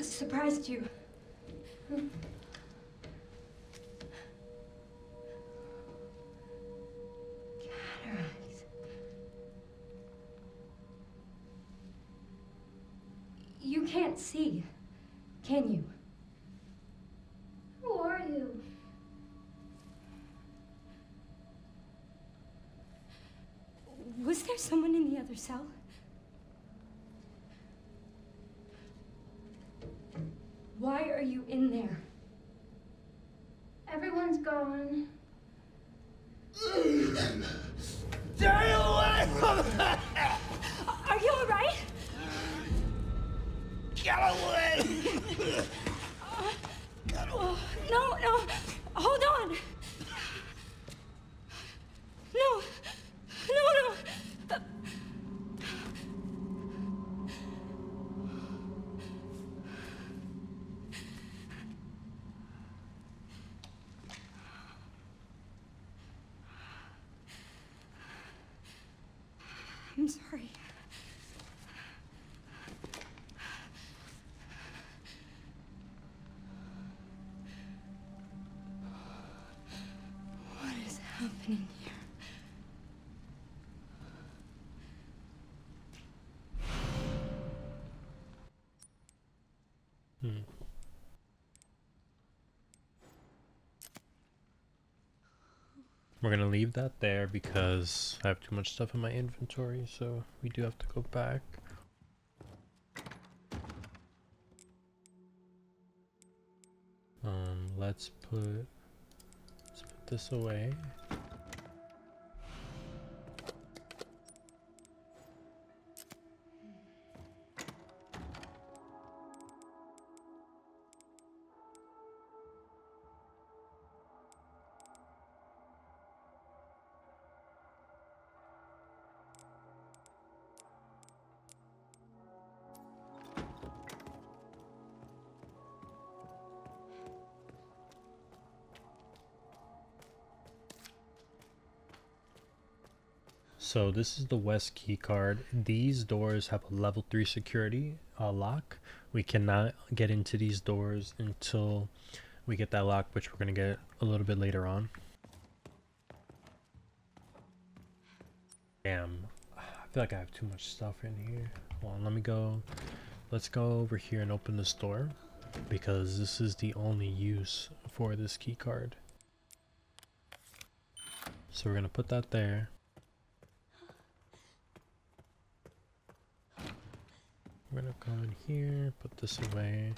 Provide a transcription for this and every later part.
surprised you. Cataracts. You can't see, can you? Who are you? Was there someone in the other cell? Why are you in there? Everyone's gone. Stay away from me! Are you all right? Get away! No, no. Hold on. No. No. I'm sorry. What is happening here? We're gonna leave that there because I have too much stuff in my inventory, so we do have to go back. Let's put this away. So this is the west key card. These doors have a level 3 security lock. We cannot get into these doors until we get that lock, which we're going to get a little bit later on. Damn, I feel like I have too much stuff in here. Hold on, let me go. Let's go over here and open this door because this is the only use for this key card. So we're going to put that there. We're gonna go in here, put this away.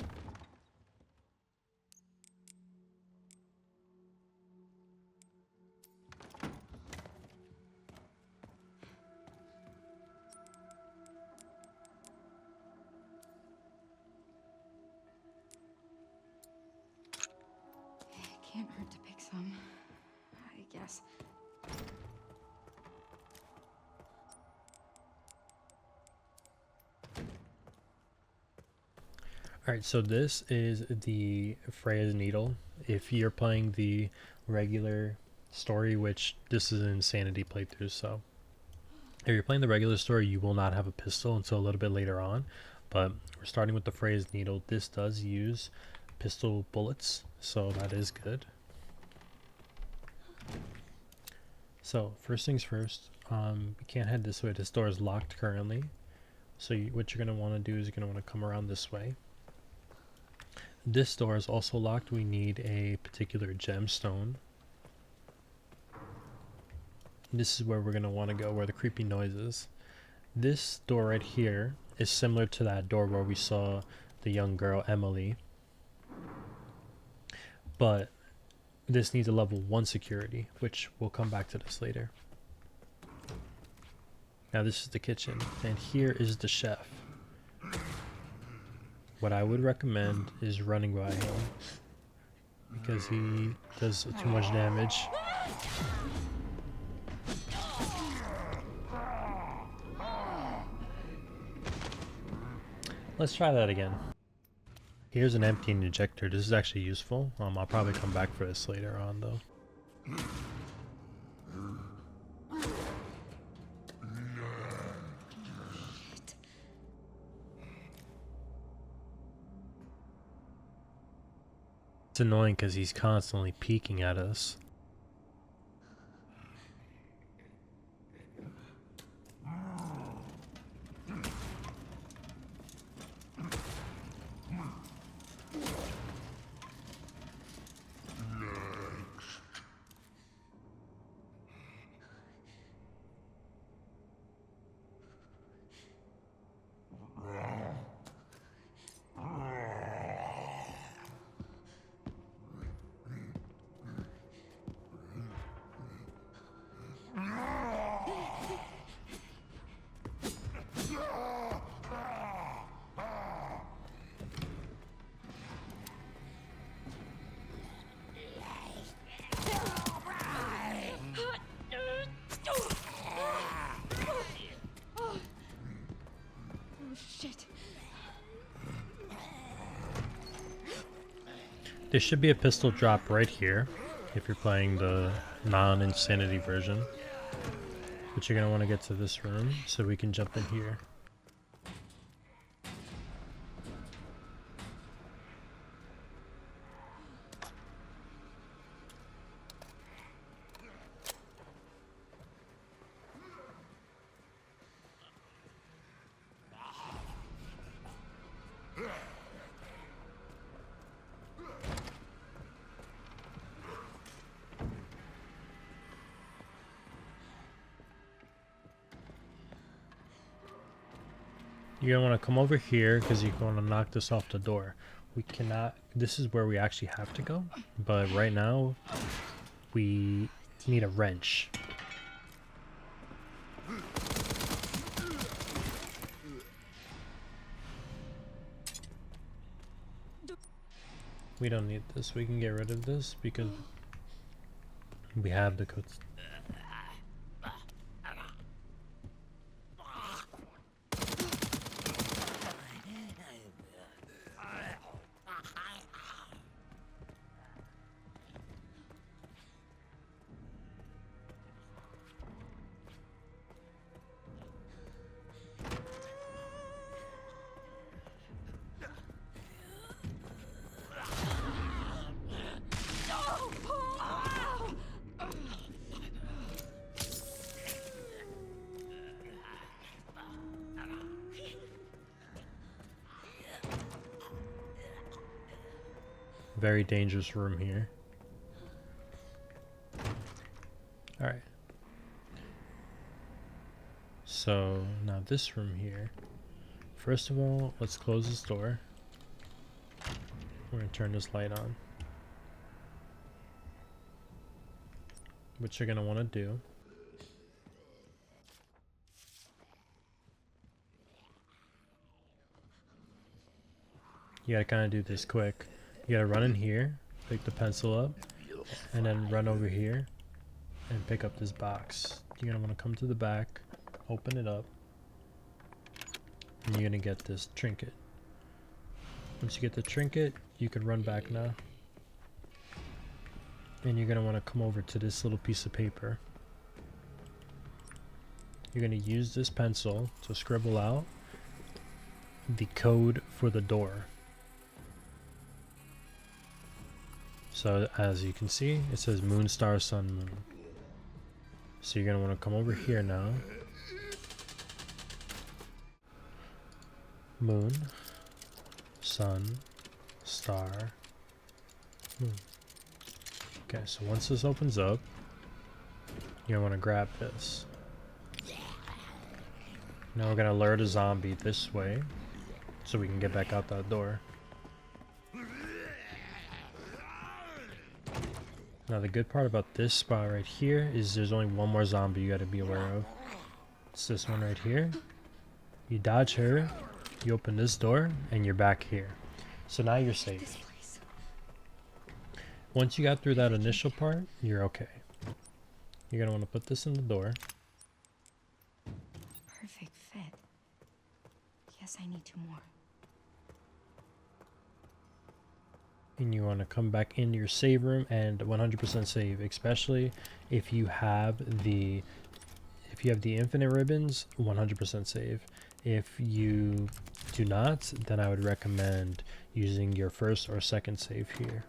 It can't hurt to pick some, I guess. Alright, so this is the Freya's Needle. If you're playing the regular story, which this is an Insanity playthrough, so if you're playing the regular story, you will not have a pistol until a little bit later on. But we're starting with the Freya's Needle. This does use pistol bullets, so that is good. So first things first, we can't head this way. This door is locked currently. So what you're going to want to do is you're going to want to come around this way. This door is also locked. We need a particular gemstone. This is where we're going to want to go, where the creepy noise is. This door right here is similar to that door where we saw the young girl, Emily. But this needs a level 1 security, which we'll come back to this later. Now this is the kitchen, and here is the chef. What I would recommend is running by him because he does too much damage. Let's try that again. Here's an emptying ejector. This is actually useful. I'll probably come back for this later on though. It's annoying because he's constantly peeking at us. There should be a pistol drop right here if you're playing the non-insanity version. But you're going to want to get to this room so we can jump in here. You're going to want to come over here because you're going to knock this off the door. We cannot, this is where we actually have to go, but right now we need a wrench. We don't need this. We can get rid of this because we have the codes. Very dangerous room here. Alright. So now this room here. First of all, let's close this door. We're going to turn this light on. What you're going to want to do . You got to kind of do this quick. You gotta run in here, pick the pencil up, and then run over here and pick up this box. You're gonna want to come to the back, open it up, and you're gonna get this trinket. Once you get the trinket, you can run back now. And you're gonna want to come over to this little piece of paper. You're gonna use this pencil to scribble out the code for the door. So as you can see, it says moon, star, sun, moon. So you're going to want to come over here now. Moon, sun, star, moon. Okay, so once this opens up, you're going to want to grab this. Now we're going to lure the zombie this way so we can get back out that door. Now the good part about this spot right here is there's only one more zombie you gotta be aware of. It's this one right here. You dodge her, you open this door, and you're back here. So now you're safe. Once you got through that initial part, you're okay. You're gonna want to put this in the door. Perfect fit. Yes, I need 2 more. And you want to come back into your save room and 100% save, especially if you have the infinite ribbons. 100% save. If you do not, then I would recommend using your first or second save here.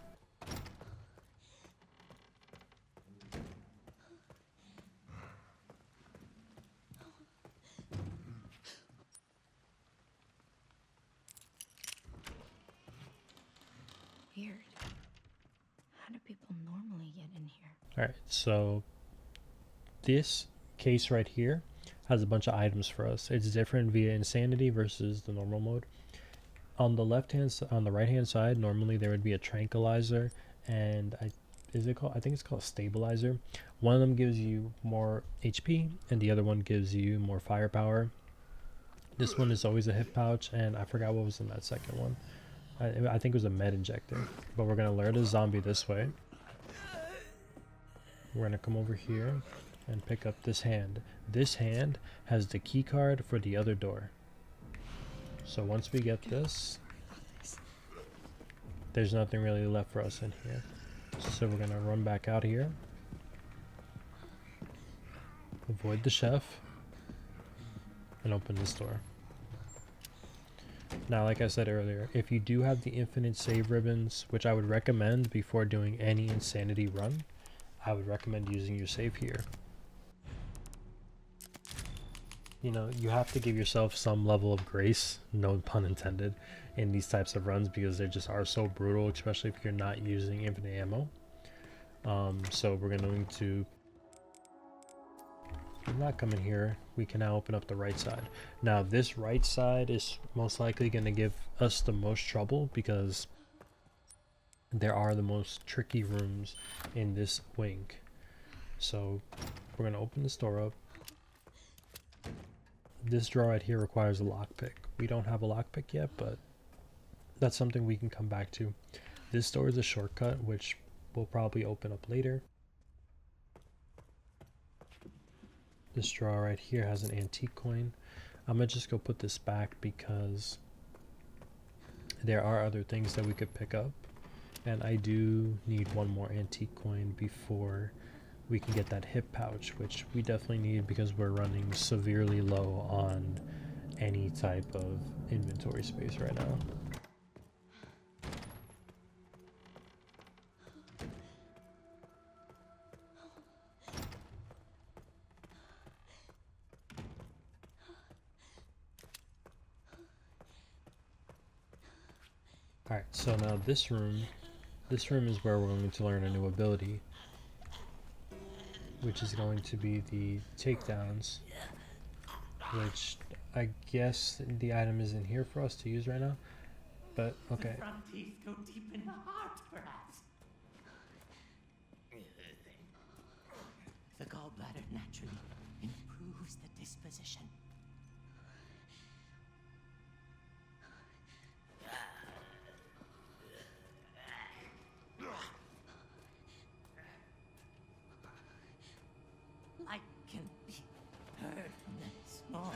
weird. How do people normally get in here? Alright, so this case right here has a bunch of items for us. It's different via insanity versus the normal mode. On the right hand side, normally there would be a tranquilizer and I think it's called a stabilizer. One of them gives you more HP and the other one gives you more firepower. This one is always a hip pouch, and I forgot what was in that second one. I think it was a med injector. But we're gonna lure the zombie this way. We're gonna come over here and pick up this hand. This hand has the key card for the other door. So once we get this, there's nothing really left for us in here. So we're gonna run back out here. Avoid the chef. And open this door. Now, like I said earlier, if you do have the infinite save ribbons, which I would recommend before doing any insanity run, I would recommend using your save here. You know, you have to give yourself some level of grace, no pun intended, in these types of runs because they just are so brutal, especially if you're not using infinite ammo. So we're going to not come in here. We can now open up the right side. Now this right side is most likely going to give us the most trouble because there are the most tricky rooms in this wing. So we're going to open this door up. This drawer right here requires a lockpick. We don't have a lockpick yet, but that's something we can come back to. This door is a shortcut, which we'll probably open up later. This drawer right here has an antique coin. I'm gonna just go put this back because there are other things that we could pick up, and I do need one more antique coin before we can get that hip pouch, which we definitely need because we're running severely low on any type of inventory space right now. Alright, so now this room is where we're going to learn a new ability, which is going to be the takedowns, which I guess the item is in here for us to use right now, but okay. The front teeth go deep in the heart, perhaps. The gallbladder naturally improves the disposition. I can be heard once more.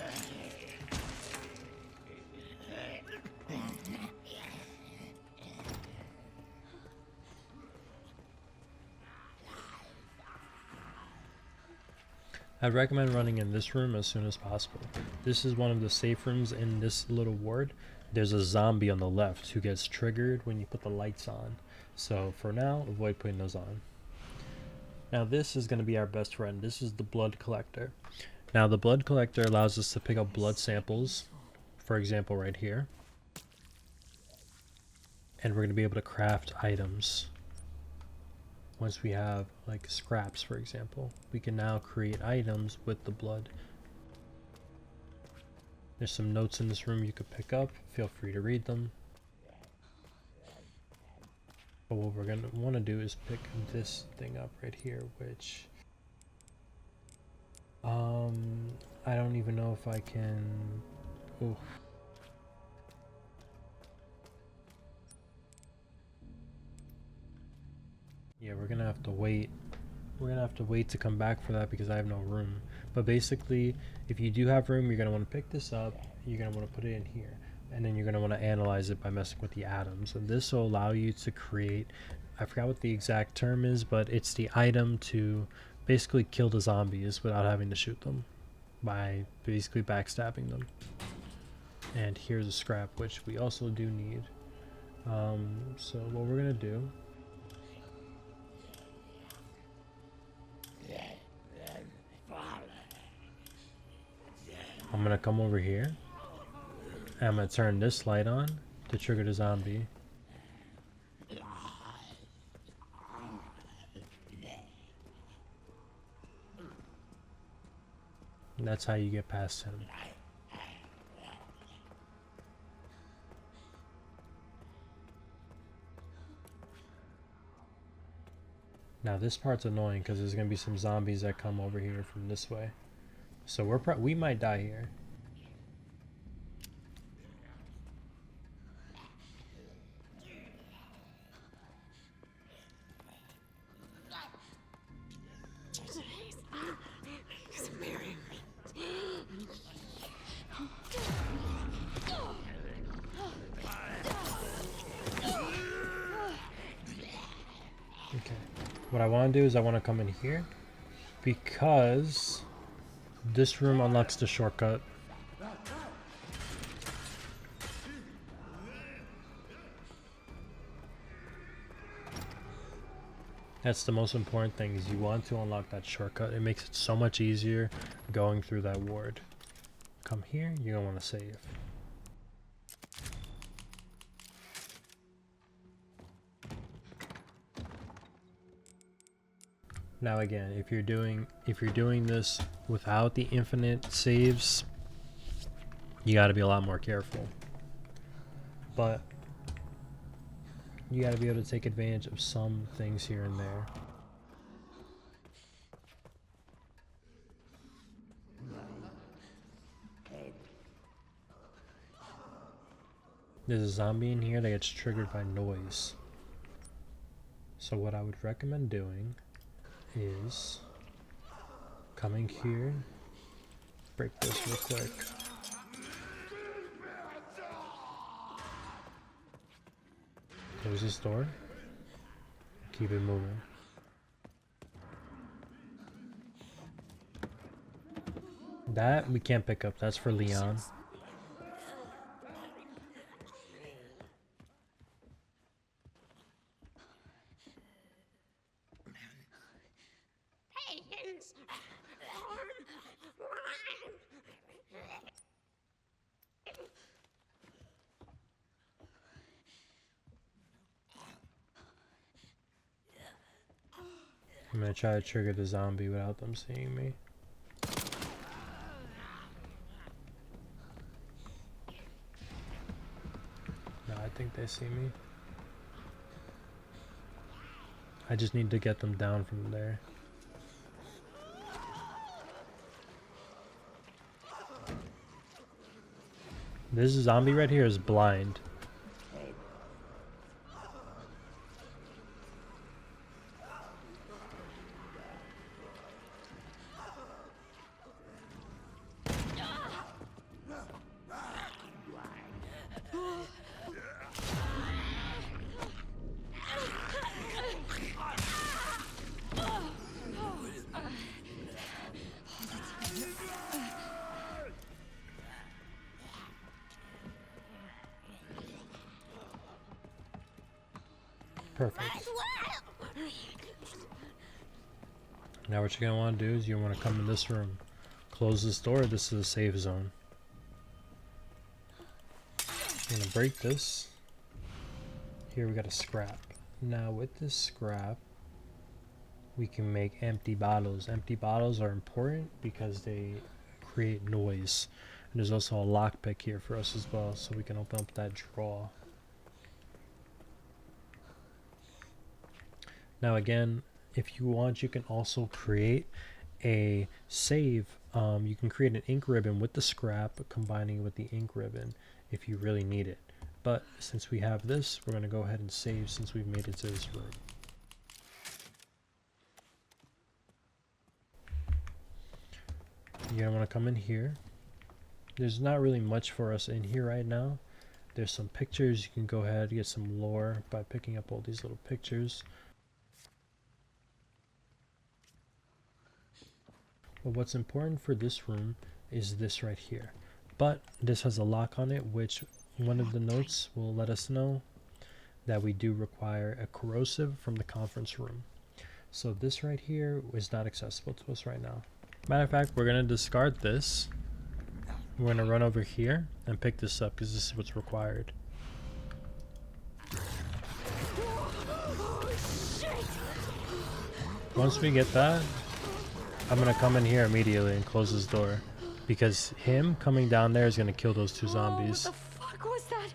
I'd recommend running in this room as soon as possible. This is one of the safe rooms in this little ward. There's a zombie on the left who gets triggered when you put the lights on. So for now, avoid putting those on. Now this is going to be our best friend. This is the blood collector. Now the blood collector allows us to pick up blood samples, for example right here. And we're going to be able to craft items. Once we have like scraps, for example, we can now create items with the blood. There's some notes in this room you could pick up. Feel free to read them. But what we're going to want to do is pick this thing up right here, which I don't even know if I can. Ooh. Yeah, we're gonna have to wait. We're gonna have to wait to come back for that because I have no room. But basically, if you do have room, you're gonna want to pick this up. You're gonna want to put it in here, and then you're gonna want to analyze it by messing with the atoms. And this will allow you to create. I forgot what the exact term is, but it's the item to basically kill the zombies without having to shoot them, by basically backstabbing them. And here's a scrap, which we also do need. So what we're gonna do. I'm gonna come over here. And I'm gonna turn this light on to trigger the zombie. That's how you get past him. Now this part's annoying because there's gonna be some zombies that come over here from this way, so we might die here. Okay, what I want to do is I want to come in here because this room unlocks the shortcut. That's the most important thing, is you want to unlock that shortcut. It makes it so much easier going through that ward. Come here, you're gonna want to save. Now again, if you're doing this without the infinite saves, you got to be a lot more careful. But you got to be able to take advantage of some things here and there. There's a zombie in here that gets triggered by noise. So what I would recommend doing is coming here, break this real quick. Close this door, keep it moving. That we can't pick up, that's for Leon. I'm gonna try to trigger the zombie without them seeing me. No, I think they see me. I just need to get them down from there. This zombie right here is blind. Perfect. Now what you're going to want to do is you want to come in this room. Close this door. This is a safe zone. I'm going to break this. Here we got a scrap. Now with this scrap, we can make empty bottles. Empty bottles are important because they create noise. And there's also a lockpick here for us as well, so we can open up that drawer. Now again, if you want, you can also create a save. You can create an ink ribbon with the scrap, combining it with the ink ribbon if you really need it. But since we have this, we're going to go ahead and save since we've made it to this room. You're going to want to come in here. There's not really much for us in here right now. There's some pictures. You can go ahead and get some lore by picking up all these little pictures. But what's important for this room is this right here. But this has a lock on it, which one of the notes will let us know that we do require a corrosive from the conference room. So this right here is not accessible to us right now. Matter of fact, we're going to discard this. We're going to run over here and pick this up because this is what's required. Once we get that, I'm going to come in here immediately and close this door. because him coming down there is gonna kill those two zombies. What the fuck was that?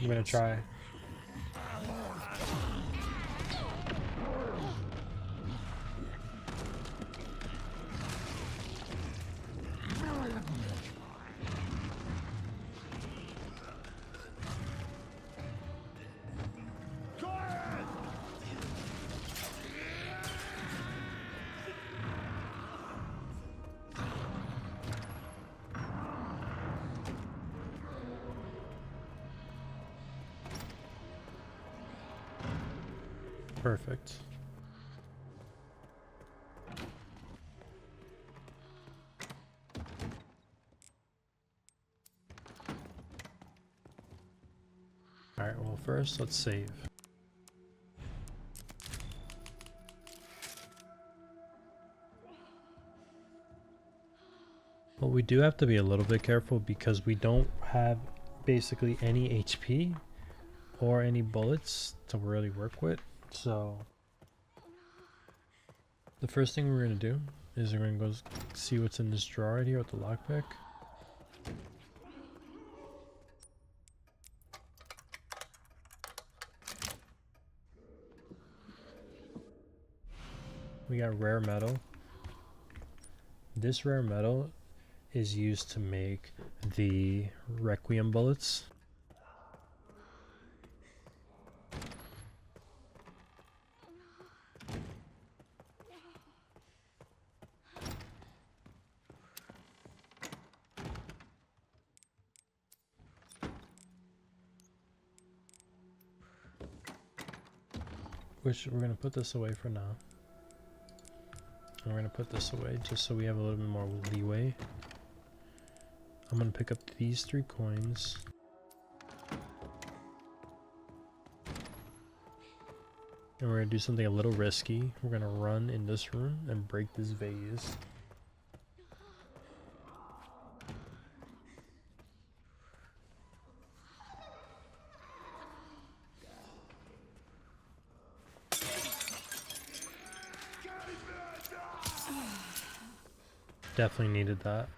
I'm gonna try. Perfect. Alright, well first let's save. But we do have to be a little bit careful because we don't have basically any HP or any bullets to really work with. So the first thing we're gonna do is we're gonna go see what's in this drawer right here with the lockpick. We got rare metal. This rare metal is used to make the Requiem bullets. Which we're going to put this away for now. And we're going to put this away just so we have a little bit more leeway. I'm going to pick up these 3 coins. And we're going to do something a little risky. We're going to run in this room and break this vase. Definitely needed that.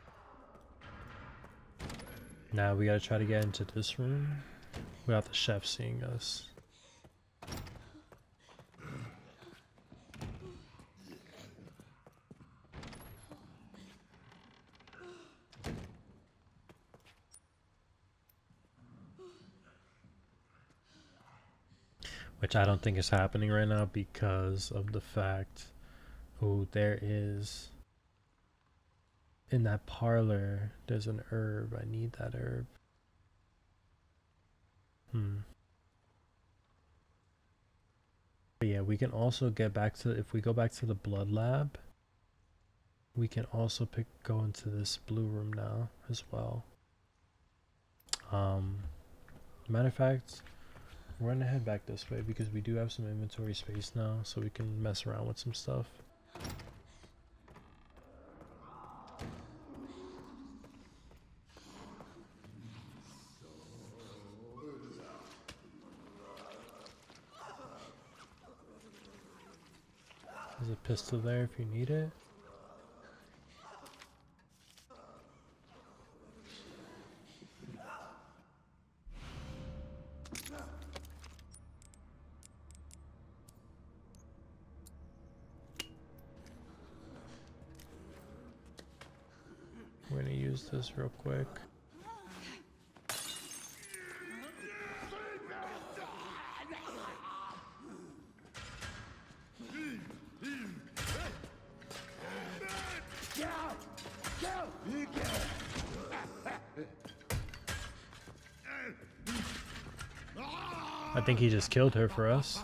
Now we gotta try to get into this room without the chef seeing us. Which I don't think is happening right now because of the fact, oh, there is. In that parlor, there's an herb. I need that herb. But yeah, we can also get back to, if we go back to the blood lab, we can also go into this blue room now as well. Matter of fact, we're gonna head back this way because we do have some inventory space now, so we can mess around with some stuff. There's a pistol there if you need it. We're gonna use this real quick. I think he just killed her for us.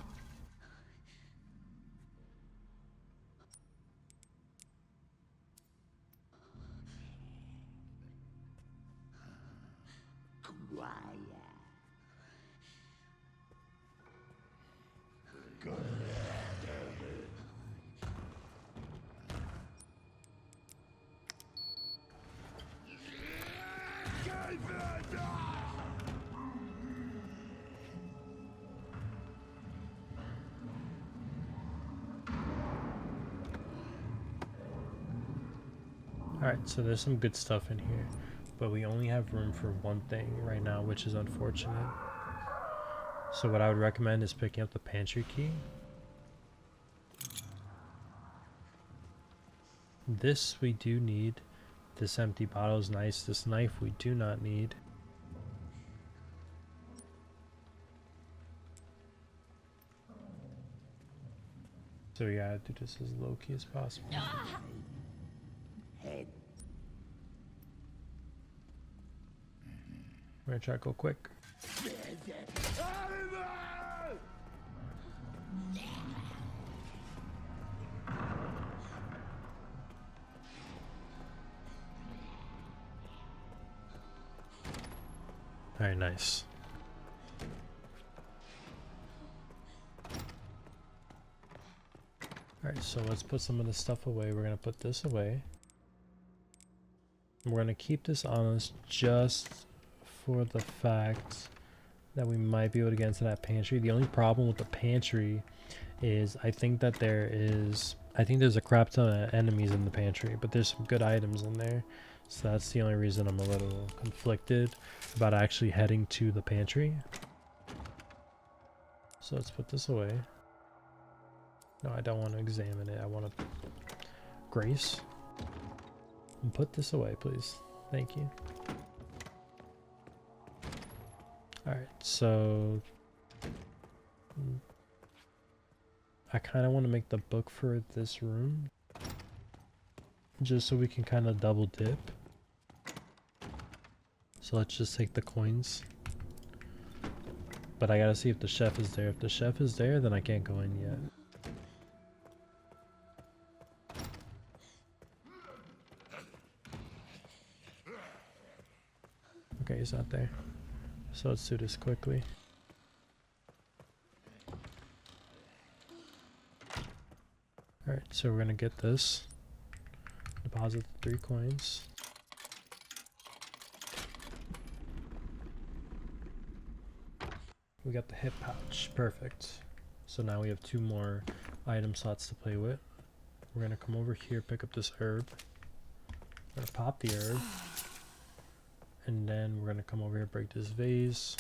Alright, so there's some good stuff in here, but we only have room for one thing right now, which is unfortunate. So what I would recommend is picking up the pantry key. This we do need. This empty bottle is nice. This knife we do not need. So we gotta do this as low key as possible. We're gonna try to go quick. Alright, nice. Alright, so let's put some of this stuff away. We're gonna put this away. We're gonna keep this on us just for the fact that we might be able to get into that pantry. The only problem with the pantry is I think there's a crap ton of enemies in the pantry, but there's some good items in there. So that's the only reason I'm a little conflicted about actually heading to the pantry. So let's put this away. No, I don't want to examine it. I want to grace. And put this away, please. Thank you. Alright, so I kind of want to make the book for this room just so we can kind of double dip. So let's just take the coins. But I gotta see if the chef is there. If the chef is there, then I can't go in yet. Okay, he's not there. So let's do this quickly. Alright, so we're gonna get this. Deposit the 3 coins. We got the hip pouch. Perfect. So now we have 2 more item slots to play with. We're gonna come over here, pick up this herb. We're gonna pop the herb. And then we're gonna come over here, break this vase.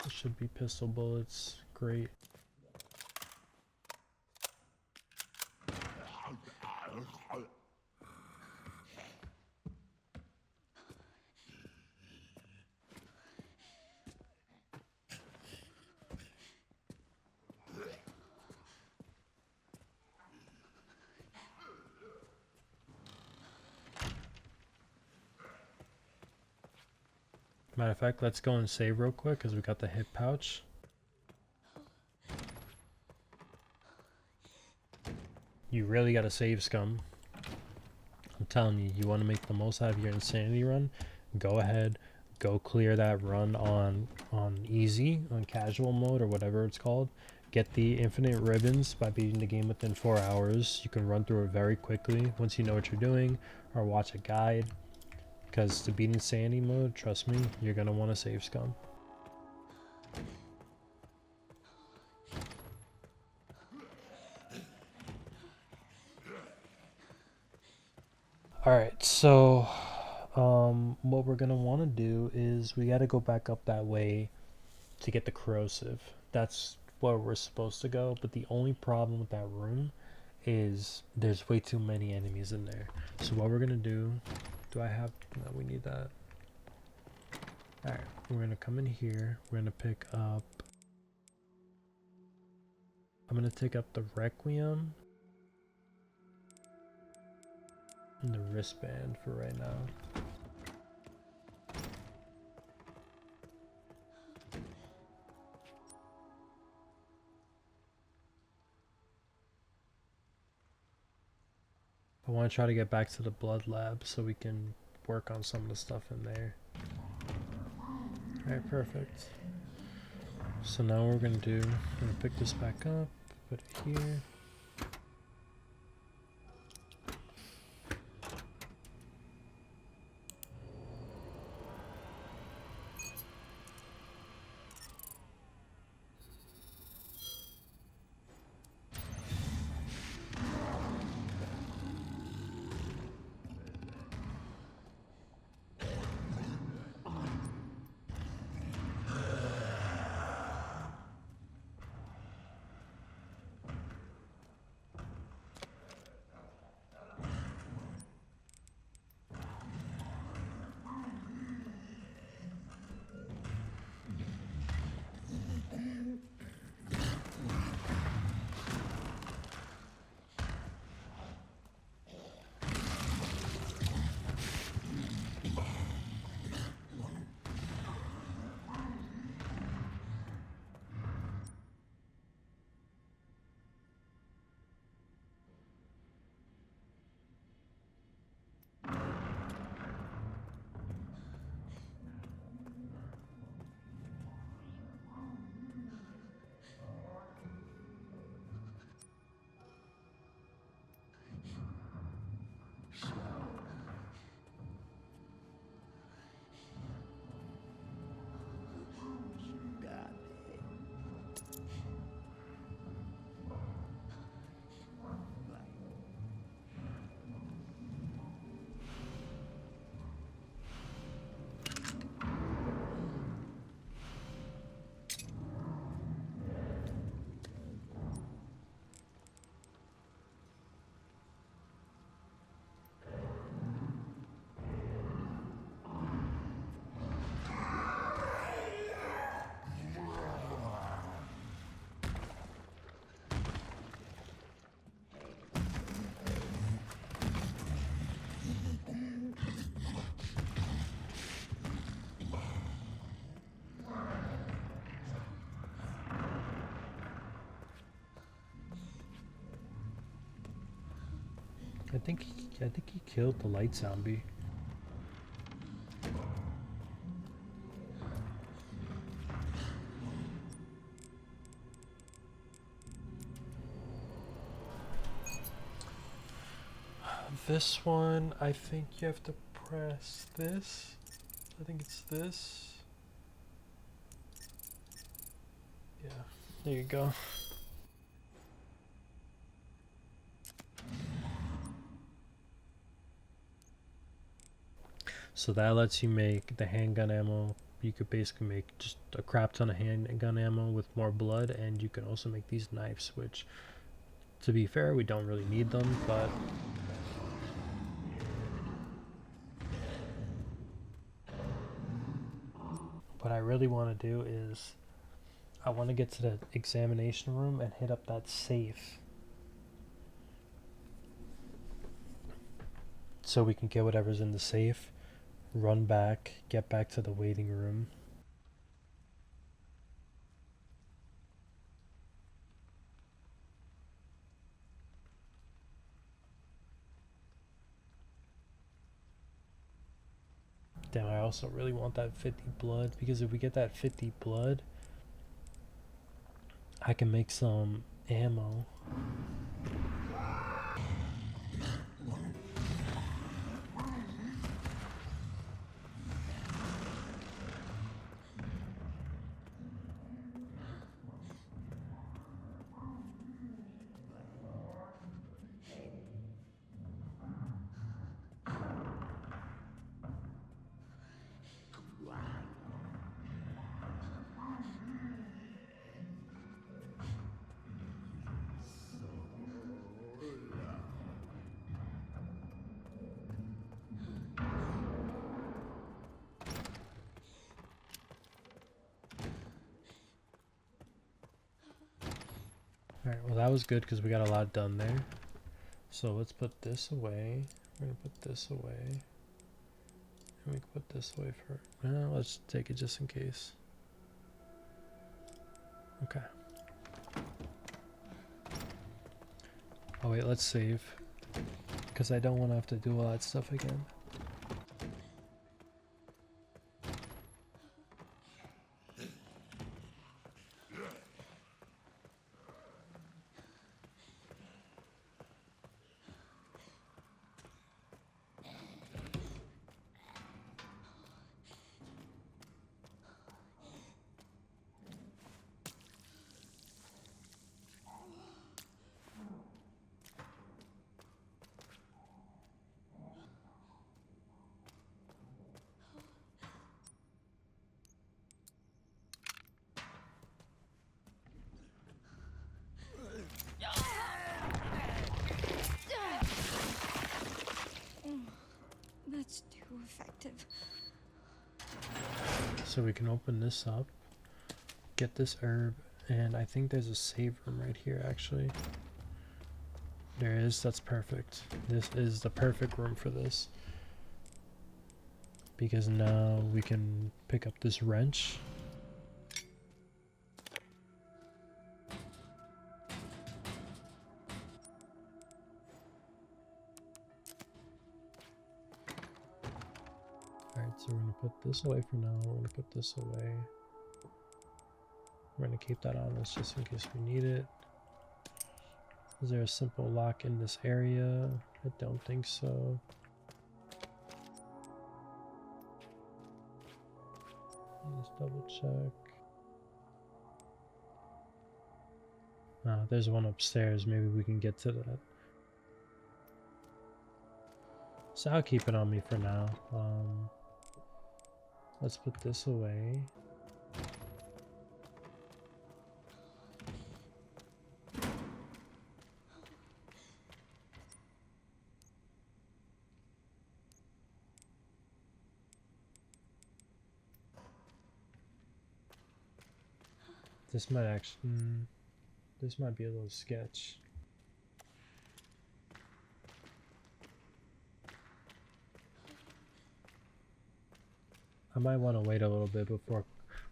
It should be pistol bullets. Great. Matter of fact, let's go and save real quick because we got the hip pouch. You really gotta save, scum. I'm telling you, you want to make the most out of your insanity run, go ahead, go clear that run on easy, on casual mode or whatever it's called. Get the infinite ribbons by beating the game within 4 hours. You can run through it very quickly once you know what you're doing, or watch a guide. Because to beat insanity mode, trust me, you're gonna want to save, scum. Alright, so what we're gonna want to do is we gotta go back up that way to get the corrosive. That's where we're supposed to go, but the only problem with that room is there's way too many enemies in there. So what we're gonna do, no, we need that. Alright, we're gonna come in here, we're gonna pick up, I'm gonna take up the Requiem, the wristband for right now. I want to try to get back to the blood lab so we can work on some of the stuff in there. Alright, perfect. So now what we're gonna do, I'm gonna pick this back up, put it here. I think he killed the light zombie. This one, I think you have to press this. I think it's this. Yeah, there you go. So that lets you make the handgun ammo. You could basically make just a crap ton of handgun ammo with more blood, and you can also make these knives, which, to be fair, we don't really need them, but what I really want to do is I want to get to the examination room and hit up that safe so we can get whatever's in the safe, run back, get back to the waiting room. Damn, I also really want that 50 blood, because if we get that 50 blood, I can make some ammo. Alright, well that was good because we got a lot done there. So let's put this away. We're gonna put this away. And we can put this away for. Let's take it just in case. Okay. Oh wait, let's save. Because I don't want to have to do all that stuff again. That's too effective. So we can open this up, get this herb, and I think there's a save room right here actually. There is, that's perfect. This is the perfect room for this. Because now we can pick up this wrench. Alright, so we're going to put this away for now. We're going to put this away. We're going to keep that on us just in case we need it. Is there a simple lock in this area? I don't think so. Let's double check. There's one upstairs. Maybe we can get to that. So I'll keep it on me for now. Let's put this away. This might actually, this might be a little sketch. I might want to wait a little bit before,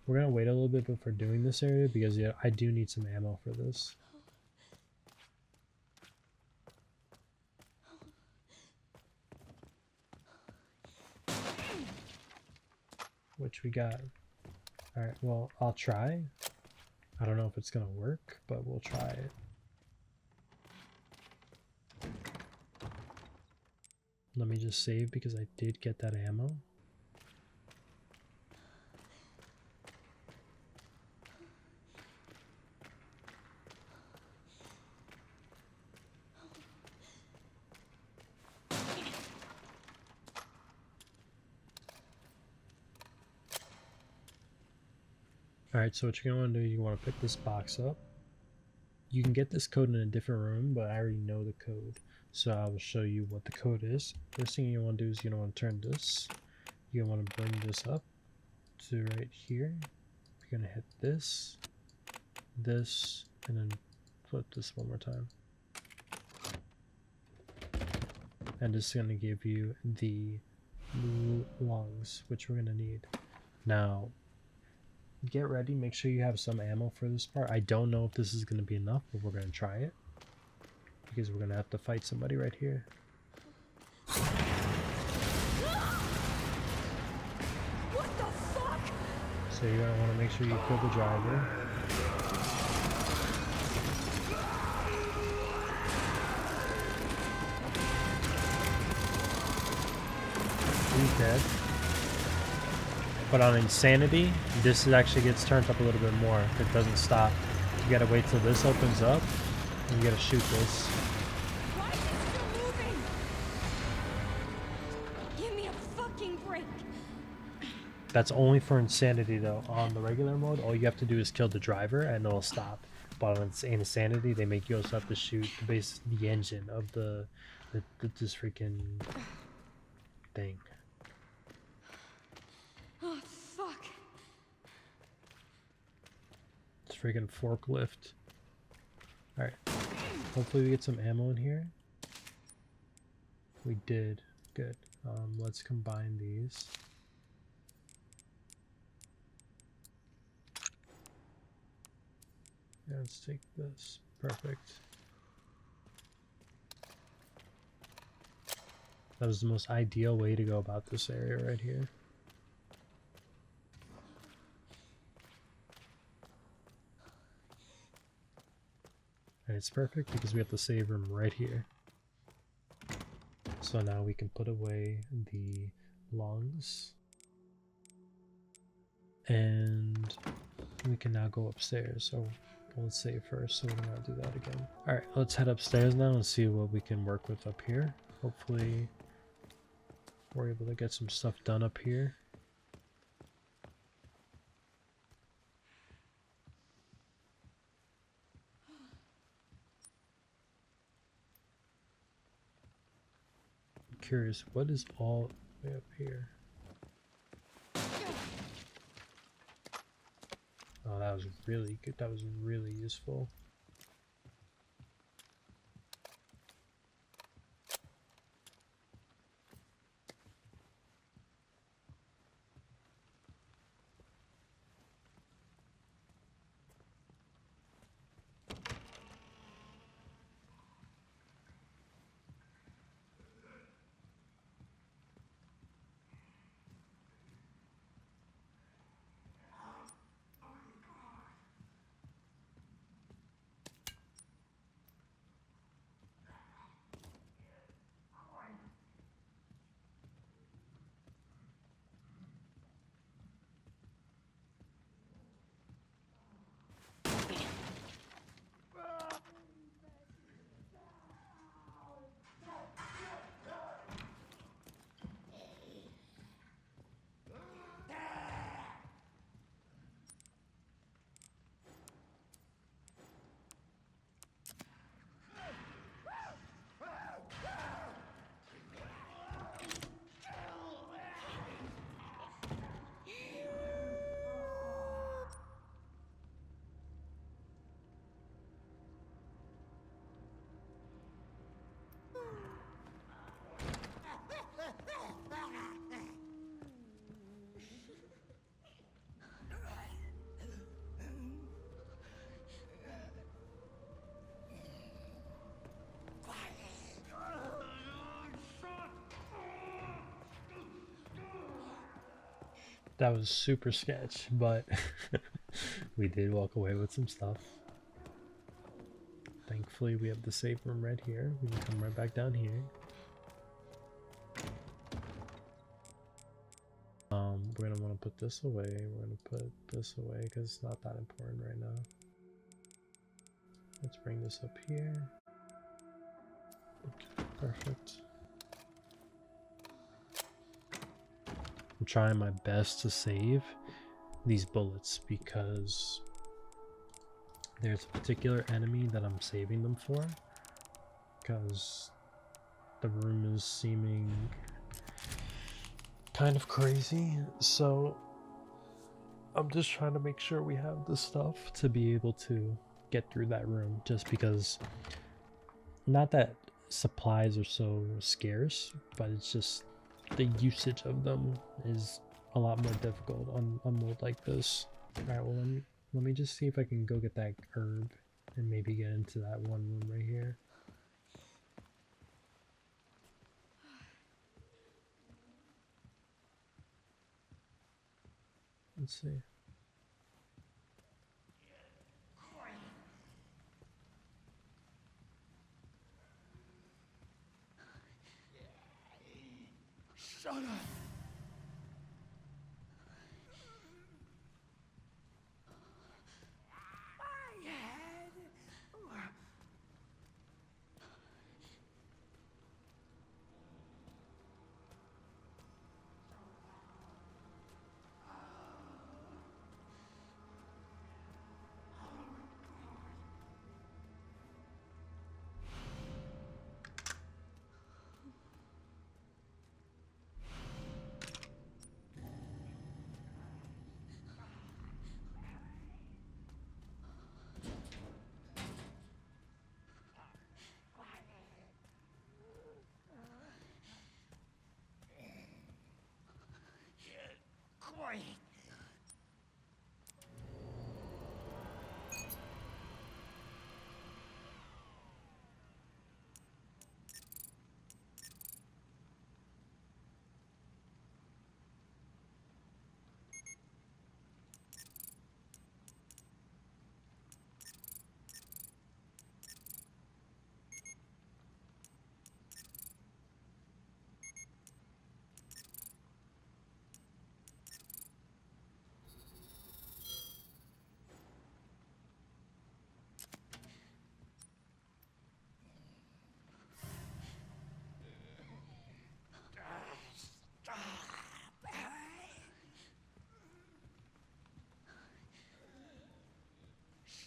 we're going to wait a little bit before doing this area because yeah, I do need some ammo for this. Which we got. Alright, well, I'll try. I don't know if it's gonna work, but we'll try it. Let me just save because I did get that ammo. Alright, so what you're going to want to do, you want to pick this box up. You can get this code in a different room, but I already know the code. So I will show you what the code is. First thing you want to do is you want to turn this. You want to bring this up to right here. You're going to hit this, this, and then flip this one more time. And this is going to give you the lungs, which we're going to need. Now, get ready, make sure you have some ammo for this part. I don't know if this is going to be enough, but we're going to try it. Because we're going to have to fight somebody right here. What the fuck? So you're going to want to make sure you kill the driver. He's dead. But on Insanity, this actually gets turned up a little bit more. It doesn't stop. You gotta wait till this opens up, and you gotta shoot this. Why is it still moving? Give me a fucking break. That's only for Insanity though. On the regular mode, all you have to do is kill the driver and it'll stop. But on Insanity, they make you also have to shoot the engine of this freaking thing. Oh, fuck. It's freaking forklift. Alright. Hopefully we get some ammo in here. We did. Good. Let's combine these. Yeah, let's take this. Perfect. That was the most ideal way to go about this area right here. And it's perfect because we have the save room right here. So now we can put away the lungs. And we can now go upstairs. So let's save first so we don't have to do that again. Alright, let's head upstairs now and see what we can work with up here. Hopefully we're able to get some stuff done up here. I'm curious, what is all the way up here? Oh, that was really good. That was really useful. That was super sketch, but we did walk away with some stuff. Thankfully, we have the safe room right here. We can come right back down here. We're gonna want to put this away. We're gonna put this away because it's not that important right now. Let's bring this up here. Okay, perfect. I'm trying my best to save these bullets because there's a particular enemy that I'm saving them for because the room is seeming kind of crazy, so I'm just trying to make sure we have the stuff to be able to get through that room, just because, not that supplies are so scarce, but it's just the usage of them is a lot more difficult on a mode like this. Alright, well let me just see if I can go get that herb and maybe get into that one room right here. Let's see. Shut up.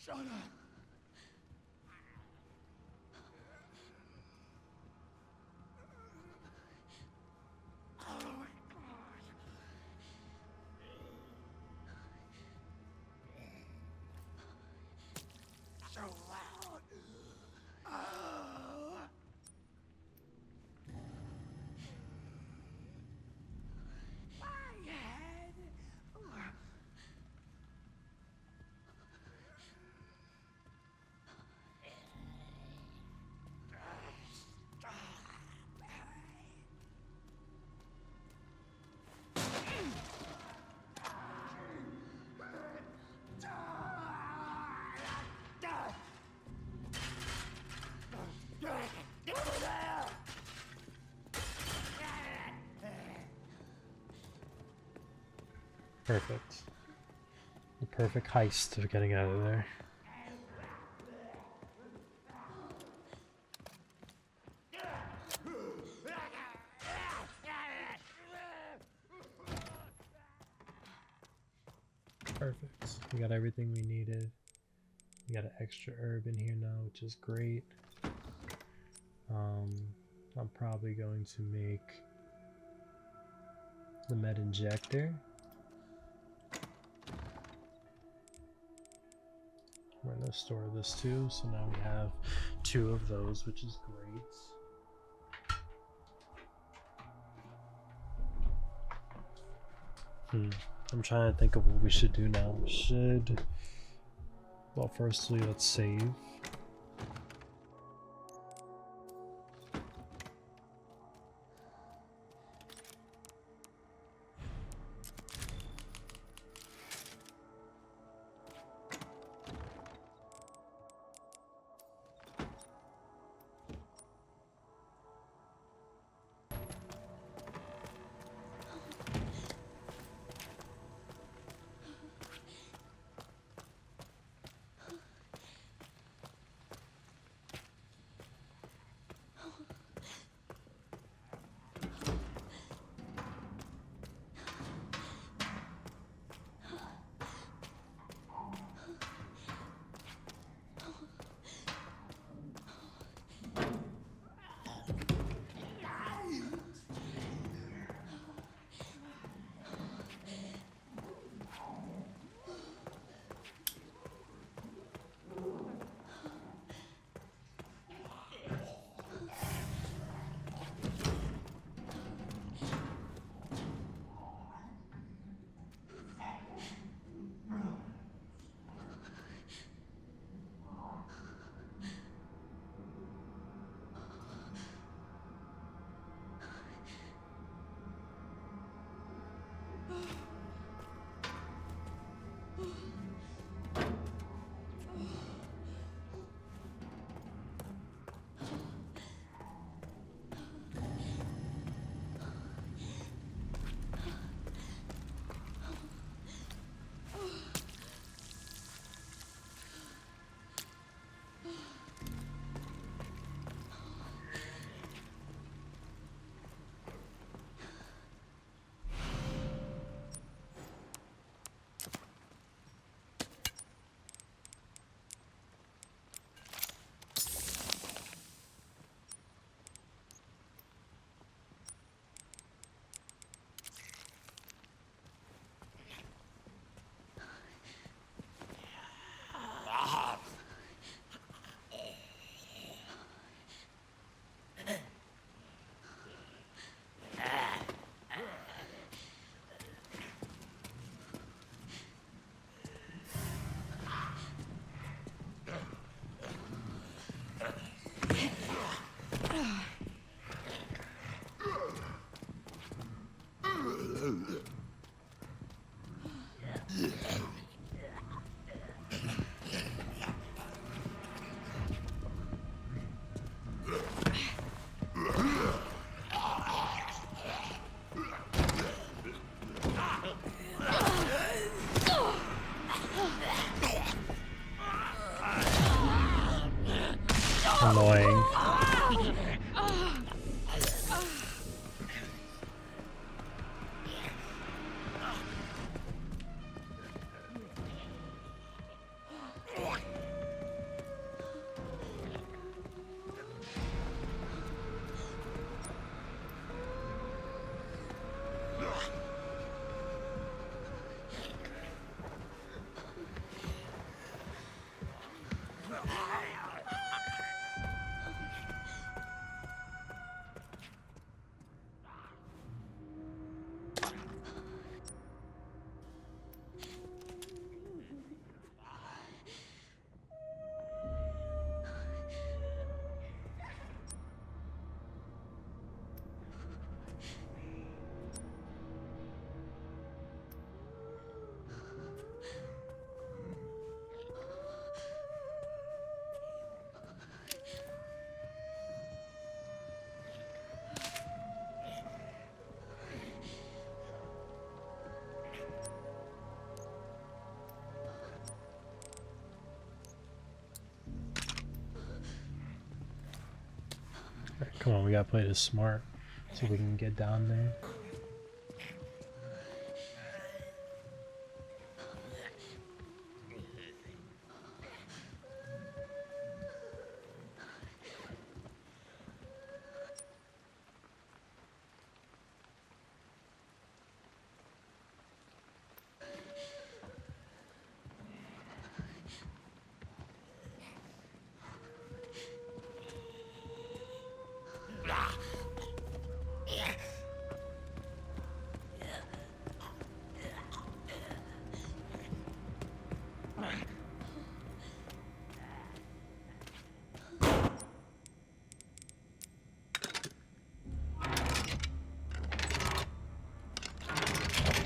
Shut up. So loud. My head. Perfect. The perfect heist of getting out of there. Perfect. We got everything we needed. We got an extra herb in here now, which is great. I'm probably going to make the med injector. We're going to store this too, so now we have 2 of those, which is great. I'm trying to think of what we should do now. Well, firstly, let's save. Come on, we gotta play this smart so we can get down there.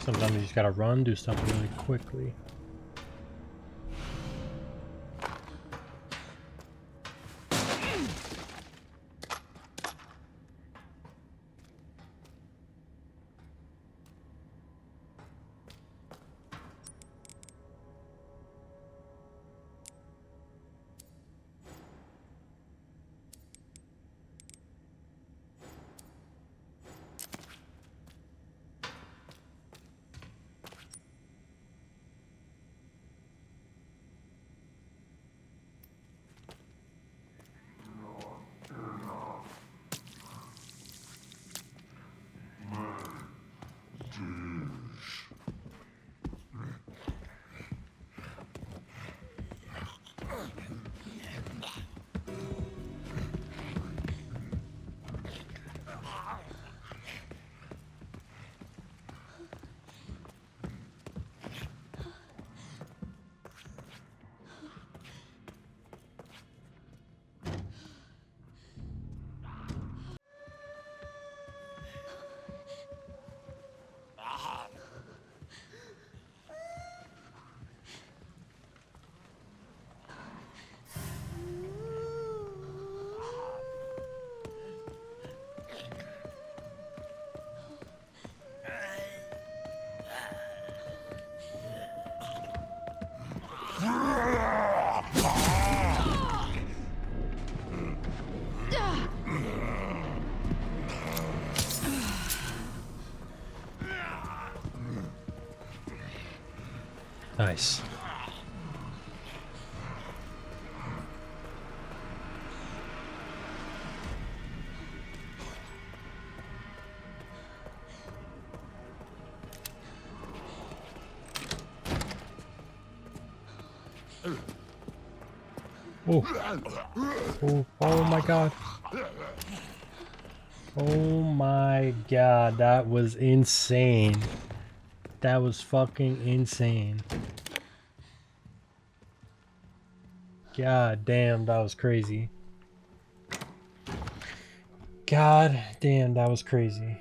Sometimes you just gotta run, do something really quickly. Nice. Oh. Oh, oh my god. Oh my god, that was insane. That was fucking insane. God damn, that was crazy. God damn, that was crazy.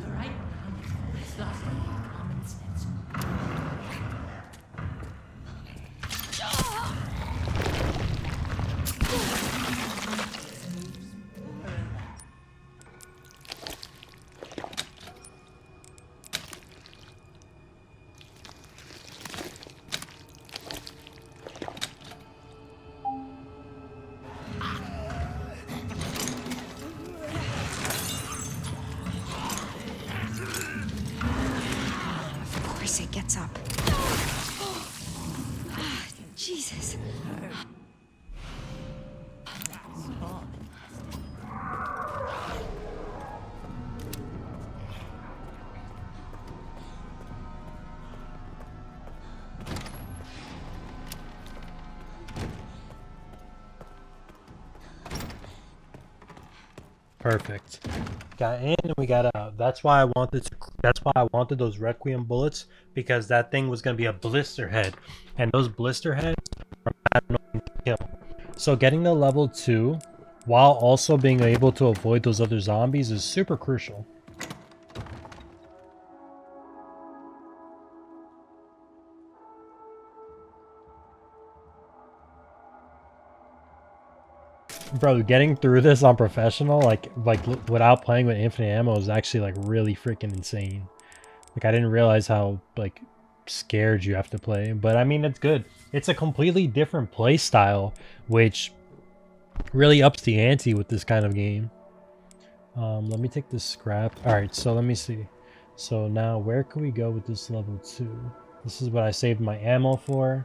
Right now, it's lost all common sense. Of course it gets up. Jesus. Perfect. Got in and we got out. That's why I wanted to. That's why I wanted those Requiem bullets, because that thing was gonna be a blister head, and those blister heads are bad annoying to kill. So getting to level 2, while also being able to avoid those other zombies, is super crucial. Bro, getting through this on professional, without playing with infinite ammo, is actually like really freaking insane. Like, I didn't realize how like scared you have to play, but I mean, it's good. It's a completely different play style, which really ups the ante with this kind of game. Let me take this scrap. All right, so let me see. So now, where can we go with this level 2? This is what I saved my ammo for.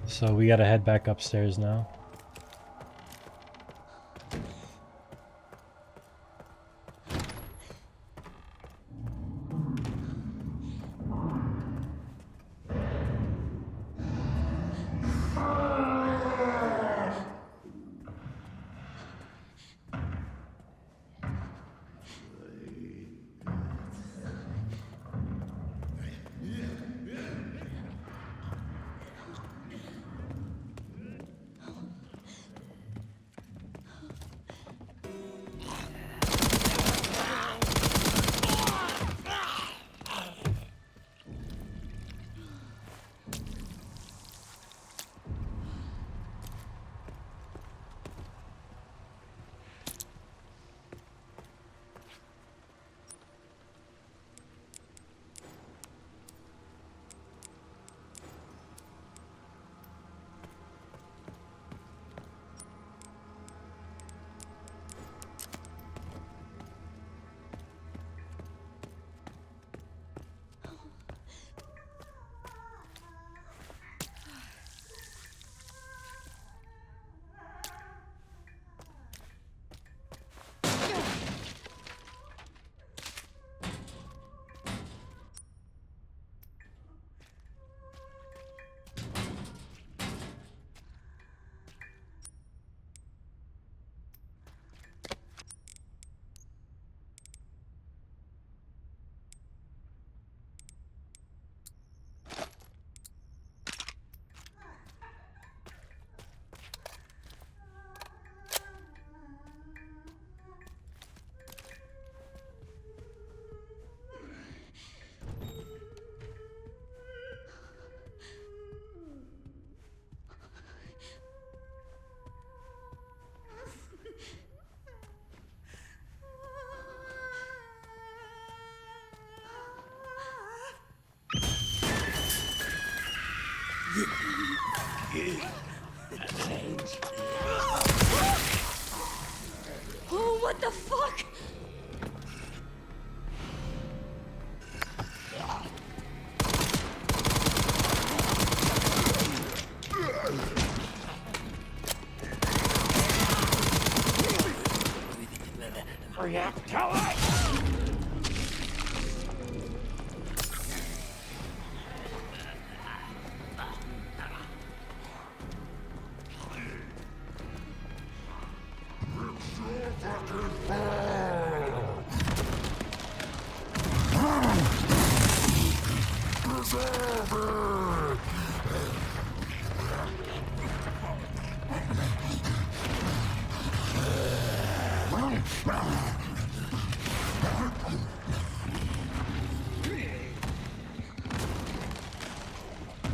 So we gotta head back upstairs now. Oh, what the fuck? React to it!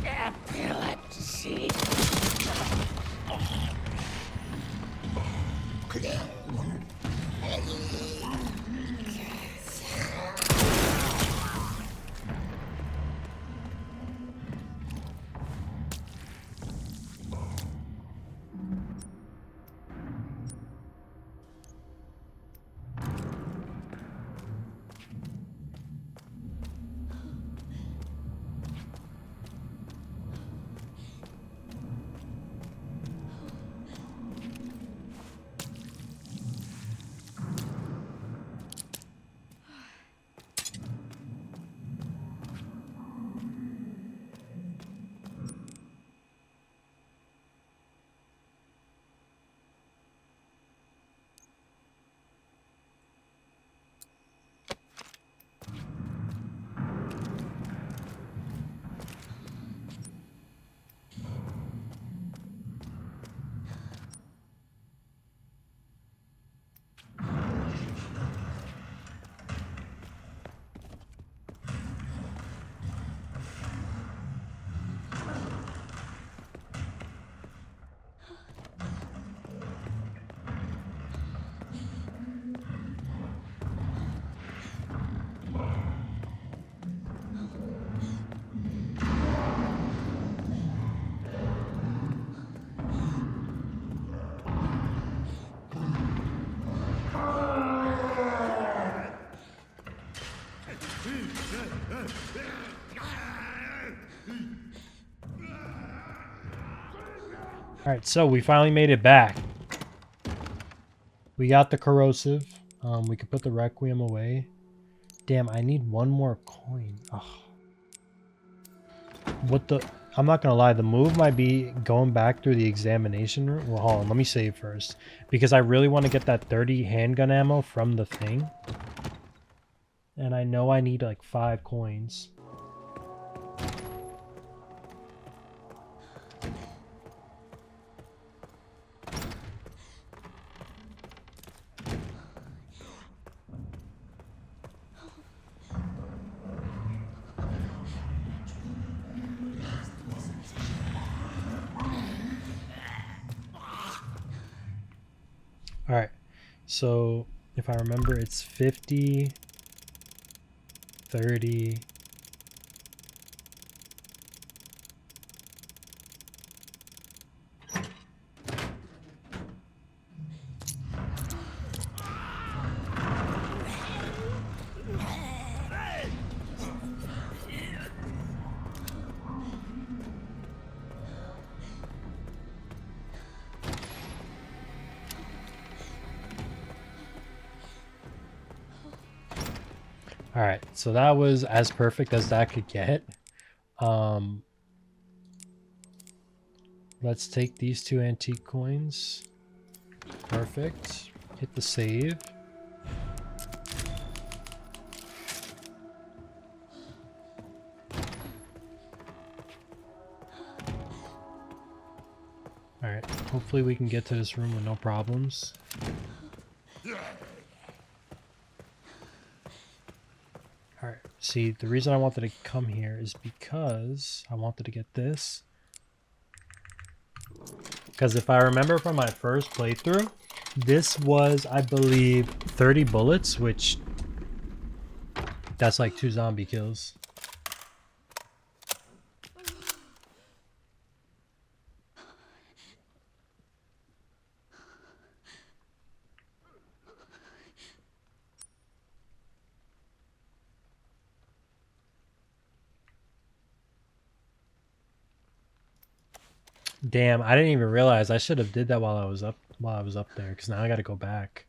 Epilepsy. Alright, so we finally made it back. We got the corrosive. We could put the Requiem away. Damn, I need one more coin. Ugh. What the... I'm not gonna lie, the move might be going back through the examination room. Well, hold on, let me save first. Because I really want to get that 30 handgun ammo from the thing. And I know I need like 5 coins. Alright, so if I remember, it's 50, 30, Alright, so that was as perfect as that could get. Let's take these 2 antique coins. Perfect. Hit the save. Alright, hopefully we can get to this room with no problems. Alright, see, the reason I wanted to come here is because I wanted to get this. Because if I remember from my first playthrough, this was, I believe, 30 bullets, which that's like 2 zombie kills. Damn, I didn't even realize. I should have did that while I was up there, because now I gotta go back.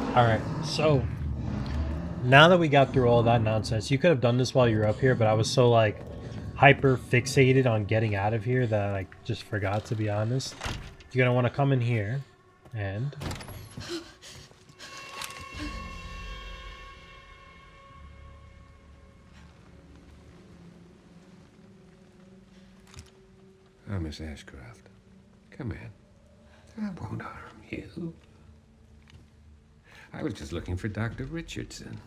Alright, so now that we got through all that nonsense, you could have done this while you were up here, but I was so like hyper fixated on getting out of here that I just forgot, to be honest. You're gonna want to come in here and Miss Ashcroft, come in. I won't harm you. I was just looking for Dr. Richardson.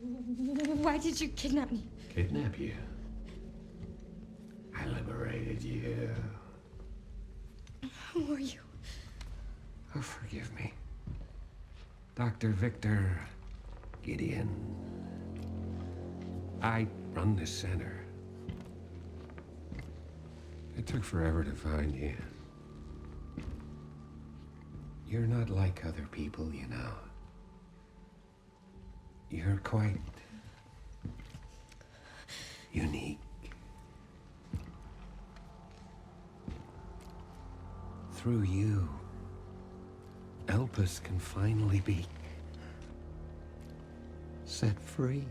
Why did you kidnap me? Kidnap you? I liberated you. Who are you? Oh, forgive me. Dr. Victor Gideon. I run this center. It took forever to find you. You're not like other people, you know. You're quite unique. Through you, Elpis can finally be set free.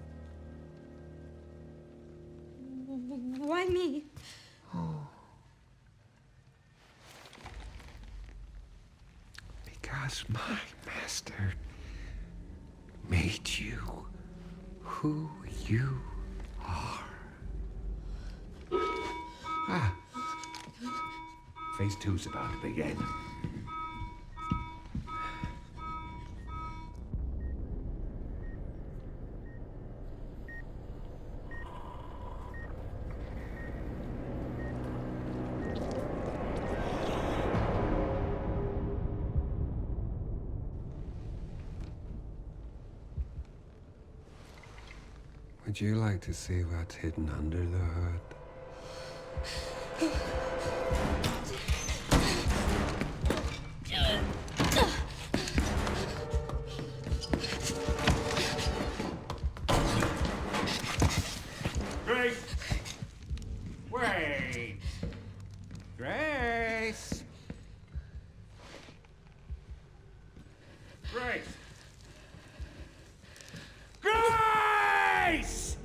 Why me? Because my master made you who you are. Ah. Phase 2's about to begin. Would you like to see what's hidden under the hood? Grace! Wait! Grace! Grace! Grace!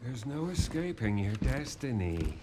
There's no escaping your destiny.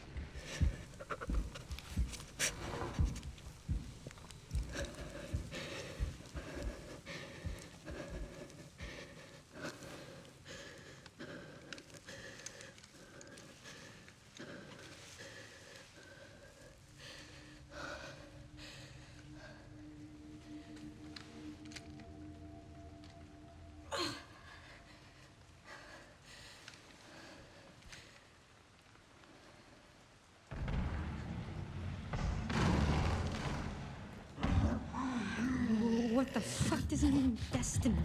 What the fuck does it mean, destiny?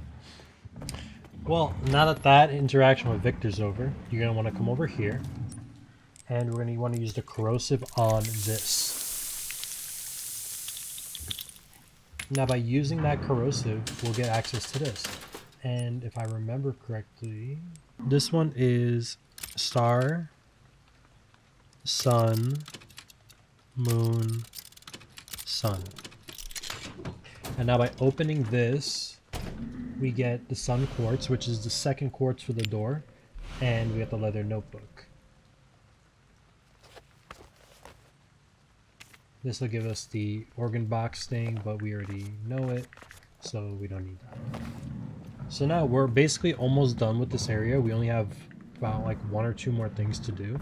well, now that that interaction with Victor's over, you're gonna want to come over here, and we're gonna want to use the corrosive on this. Now, by using that corrosive, we'll get access to this. And if I remember correctly, this one is star, sun, moon, sun. And now by opening this, we get the sun quartz, which is the second quartz for the door, and we get the leather notebook. This will give us the organ box thing, but we already know it, so we don't need that. So now we're basically almost done with this area. We only have about like 1 or 2 more things to do.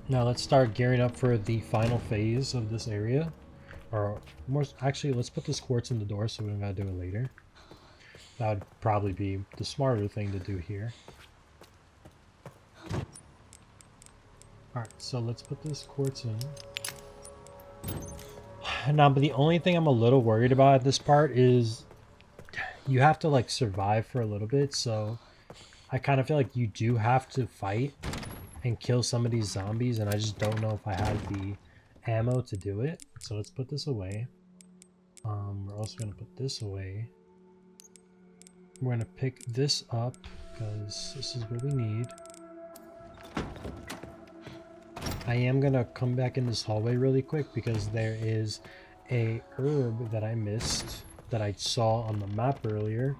Now let's start gearing up for the final phase of this area. Or more, actually, let's put this quartz in the door so we don't gotta do it later. That would probably be the smarter thing to do here. Alright, so let's put this quartz in. Now, but the only thing I'm a little worried about at this part is you have to like survive for a little bit, so I kind of feel like you do have to fight and kill some of these zombies, and I just don't know if I have the ammo to do it. So let's put this away. We're also going to put this away. We're going to pick this up because this is what we need. I am going to come back in this hallway really quick because there is a herb that I missed that I saw on the map earlier.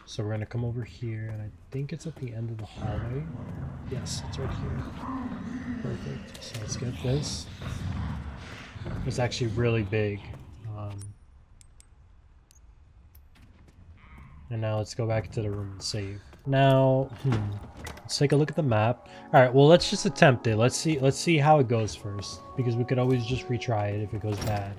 So we're gonna come over here, and I think it's at the end of the hallway. Yes, it's right here. Perfect. So let's get this. It's actually really big. And now let's go back into the room and save. Now, let's take a look at the map. All right, well, let's just attempt it. Let's see how it goes first, because we could always just retry it if it goes bad.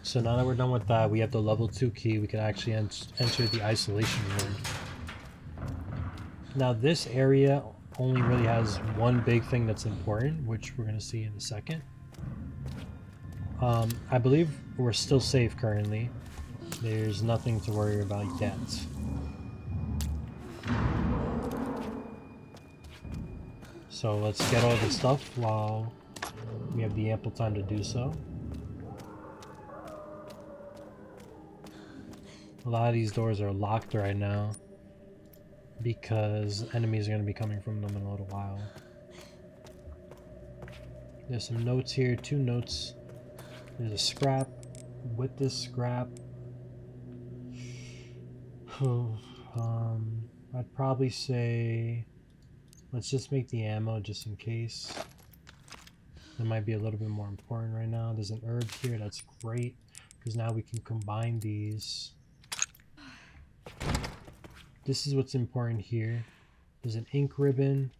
So now that we're done with that, we have the level 2 key. We can actually enter the isolation room. Now this area only really has one big thing that's important, which we're going to see in a second. I believe we're still safe currently. There's nothing to worry about yet. So let's get all the stuff while we have the ample time to do so. A lot of these doors are locked right now because enemies are going to be coming from them in a little while. There's some notes here, 2 notes. There's a scrap. With this scrap, I'd probably say let's just make the ammo just in case. That might be a little bit more important right now. There's an herb here, that's great, because now we can combine these. This is what's important here. There's an ink ribbon.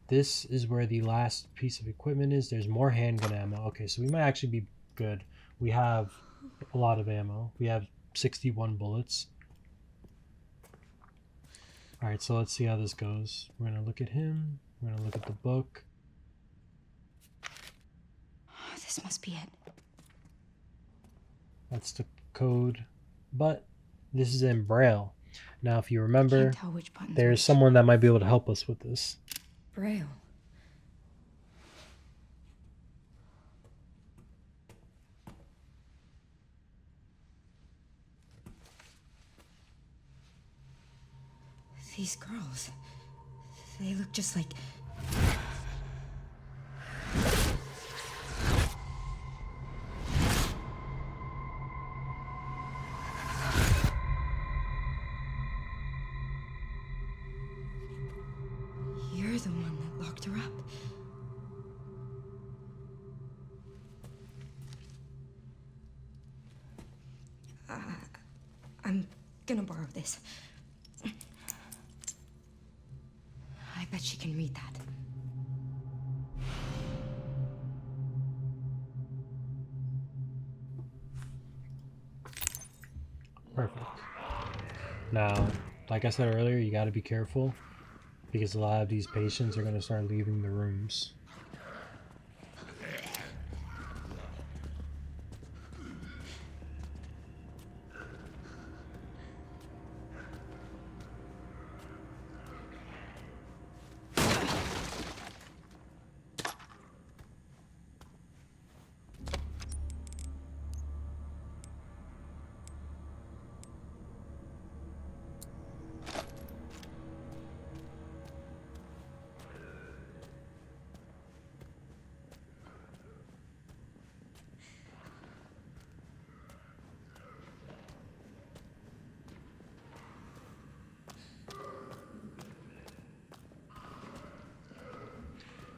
This is where the last piece of equipment is. There's more handgun ammo. Okay, so we might actually be good. We have a lot of ammo. We have 61 bullets. Alright, so let's see how this goes. We're going to look at him. We're going to look at the book. This must be it. That's the code. But this is in Braille. Now, if you remember, Can't tell which buttons there's which. someone that might be able to help us with this. Braille. These girls, they look just like... You're the one that locked her up. I'm gonna borrow this. I bet she can read that. Perfect. Now, like I said earlier, you got to be careful because a lot of these patients are going to start leaving the rooms.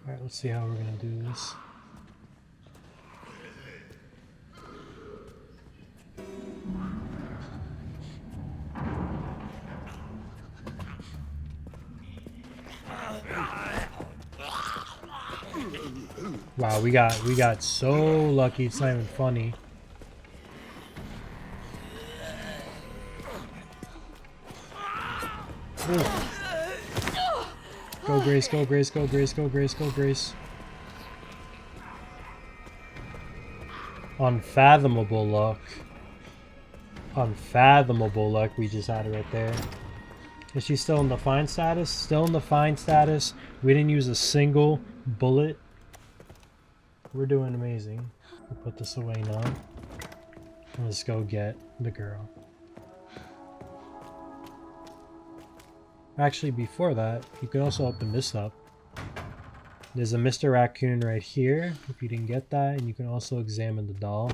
Alright, let's see how we're going to do this. Wow, we got so lucky. It's not even funny. Ooh. Go Grace, go Grace, go Grace, go Grace, go Grace. Unfathomable luck. Unfathomable luck we just had right there. Is she still in the fine status? Still in the fine status. We didn't use a single bullet. We're doing amazing. We'll put this away now. Let's go get the girl. Actually, before that, you can also open this up. There's a Mr. Raccoon right here, if you didn't get that, and you can also examine the doll.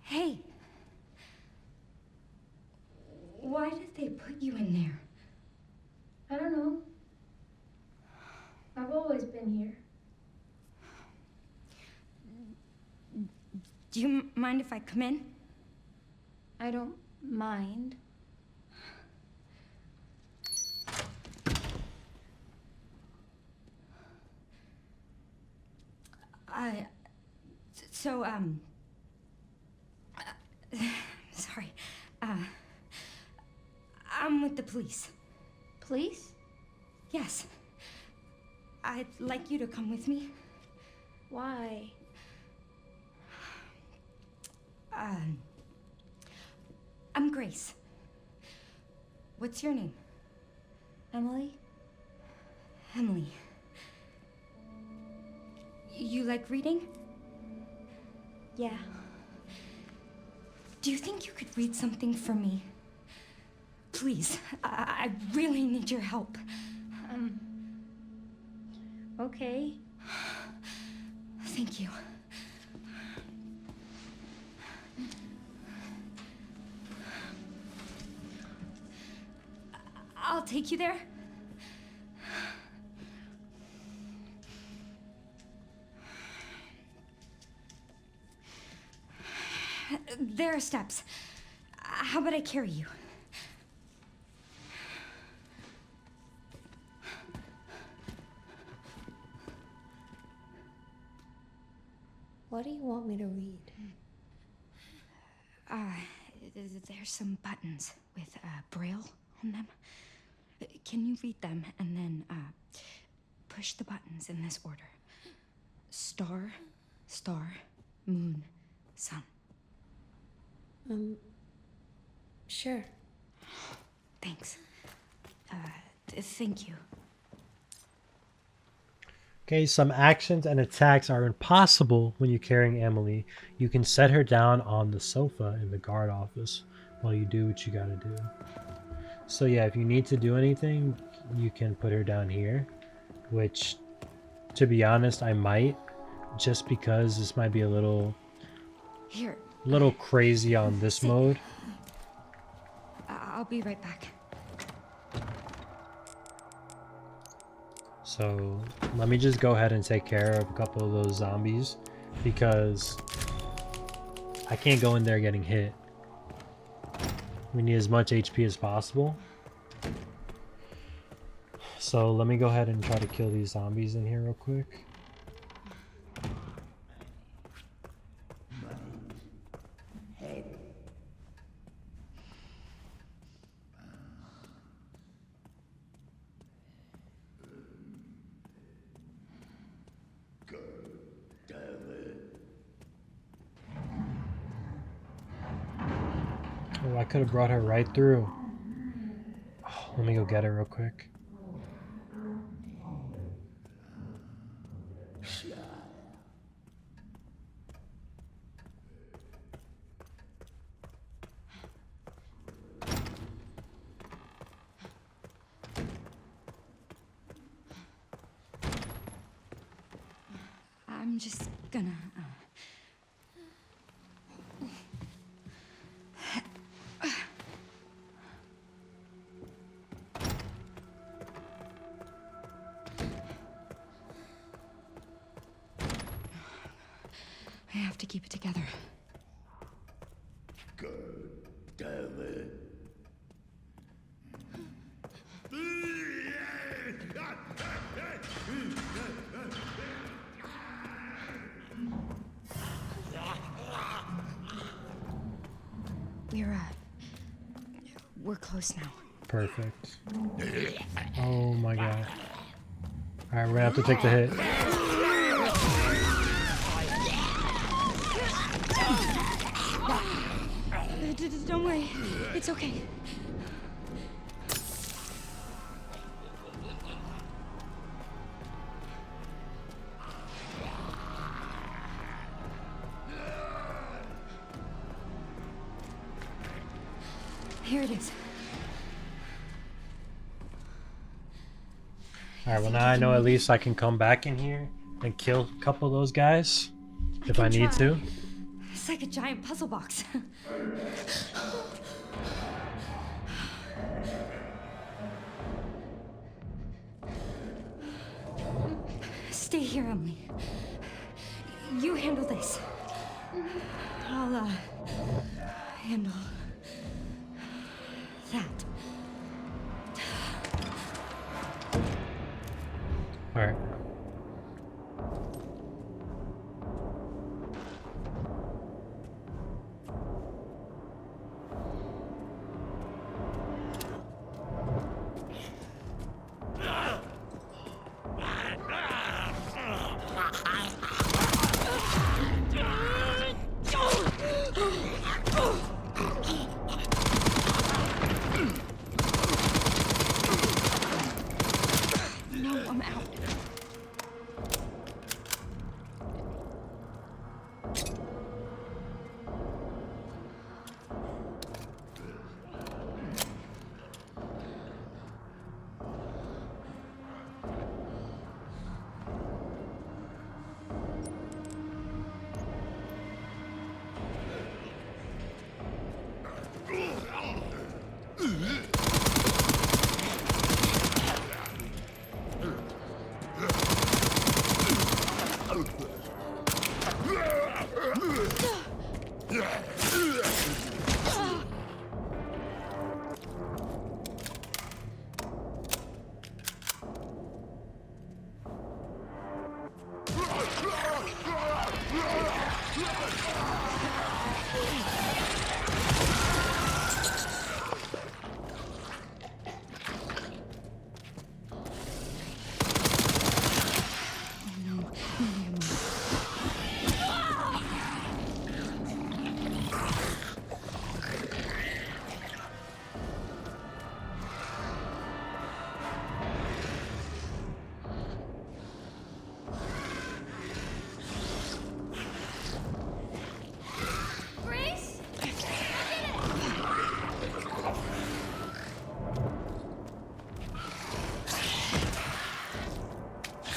Hey. Why did they put you in there? I don't know. I've always been here. Do you mind if I come in? I don't mind. So, sorry. I'm with the police. Police? Yes. I'd like you to come with me. Why? I'm Grace. What's your name? Emily? Emily. You like reading? Yeah. Do you think you could read something for me? Please, I really need your help. Okay. Thank you. I'll take you there. There are steps. How about I carry you? What do you want me to read? There's some buttons with Braille on them. Can you read them and then push the buttons in this order? Star, star, moon, sun. Sure. Thanks. Thank you. Okay, some actions and attacks are impossible when you're carrying Emily. You can set her down on the sofa in the guard office while you do what you gotta do. So yeah, if you need to do anything, you can put her down here, which, to be honest, I might, just because this might be a little crazy on this mode. I'll be right back. So let me just go ahead and take care of a couple of those zombies, because I can't go in there getting hit. We need as much HP as possible. So let me go ahead and try to kill these zombies in here real quick. Oh, I could have brought her right through. Oh, let me go get her real quick. I'm just gonna... I have to keep it together. God damn it. We're close now. Perfect. Oh my god. Alright, we're gonna have to take the hit. Don't worry. It's okay. Here it is. Alright, well now I know at least I can come back in here and kill a couple of those guys if I need to. It's like a giant puzzle box. Stay here, Emily. You handle this. I'll, handle that. Alright. No, I'm out.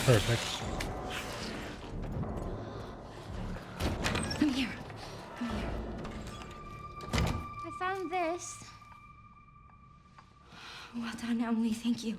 Perfect. Come here. Come here. I found this. Well done, Emily. Thank you.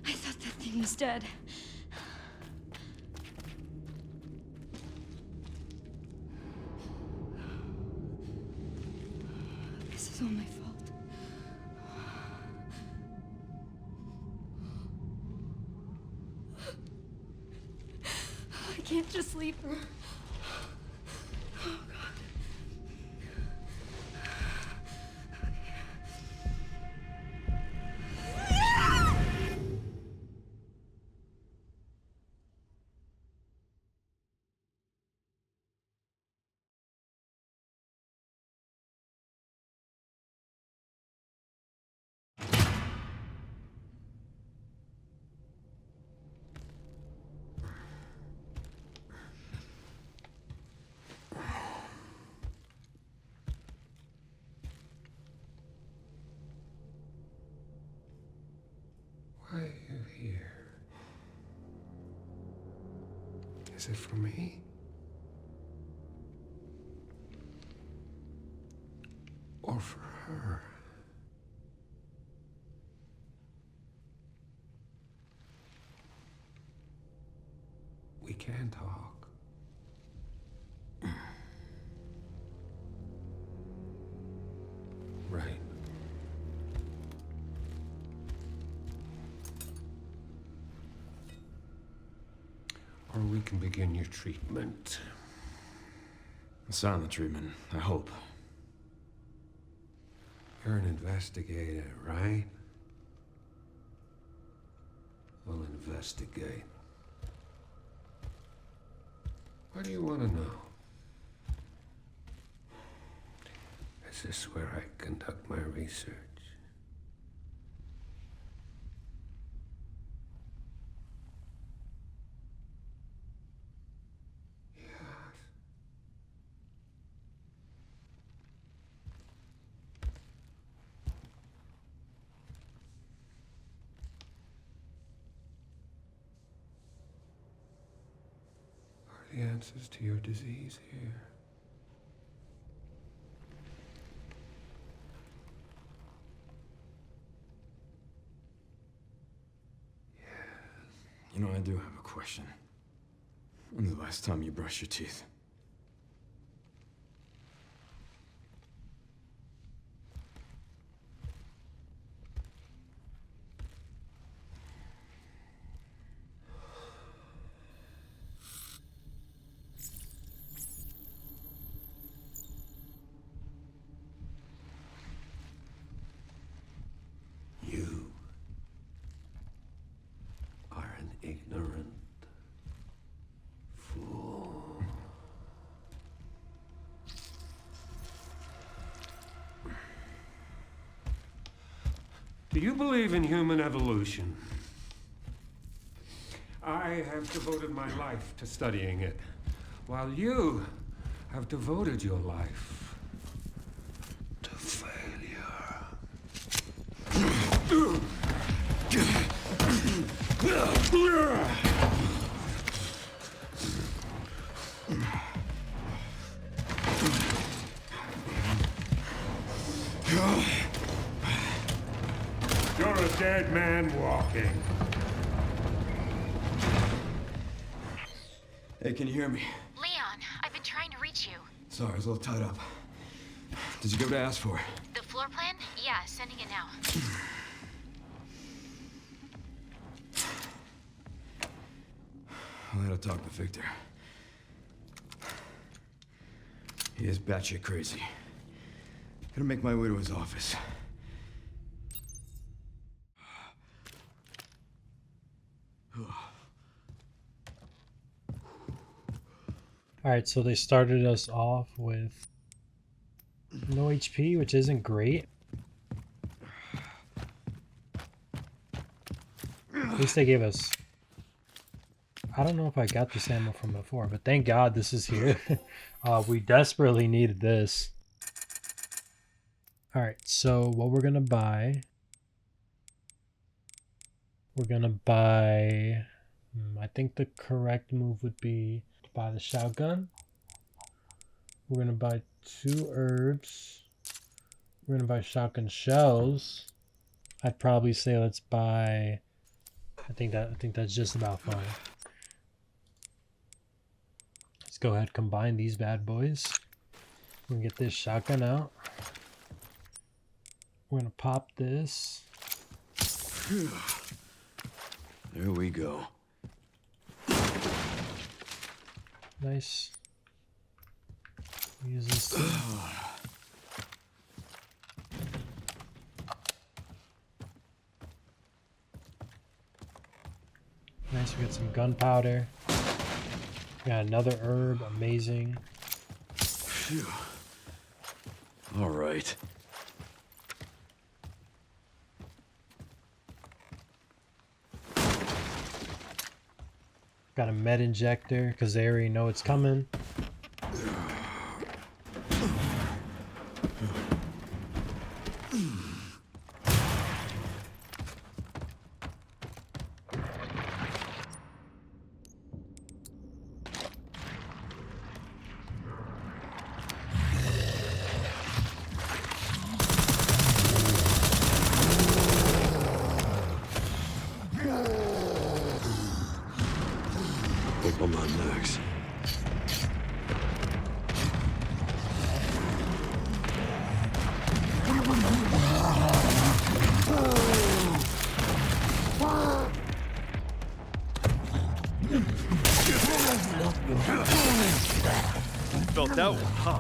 I thought that thing was dead. This is all my fault. I can't just leave her. Oh, God. here? Is it for me? Or for her? We can talk. Right. Or we can begin your treatment. A silent treatment, I hope. You're an investigator, right? We'll investigate. What do you want to know? Is this where I conduct my research? Yes. Are the answers to your disease here? You know, I do have a question. When's the last time you brushed your teeth? You are an ignorant fool. Do you believe in human evolution? I have devoted my life to studying it, while you have devoted your life to failure. You're a dead man walking. Hey, can you hear me? Leon, I've been trying to reach you. Sorry, I was a little tied up. Did you get what I asked for? The floor plan? Yeah, sending it now. I had to talk to Victor. He is batshit crazy. Gotta make my way to his office. Alright, so they started us off with no HP, which isn't great. At least they gave us... I don't know if I got this ammo from before, but thank God this is here. We desperately needed this. Alright, so what we're gonna buy... We're gonna buy... I think the correct move would be to buy the shotgun. We're gonna buy 2 herbs. We're gonna buy shotgun shells. I'd probably say let's buy... I think that's just about fine. Let's go ahead and combine these bad boys. We're gonna get this shotgun out. We're gonna pop this. There we go. Nice. Use this. Nice, we got some gunpowder. Got another herb, amazing. Phew. All right. Got a med injector because they already know it's coming. felt that one, huh?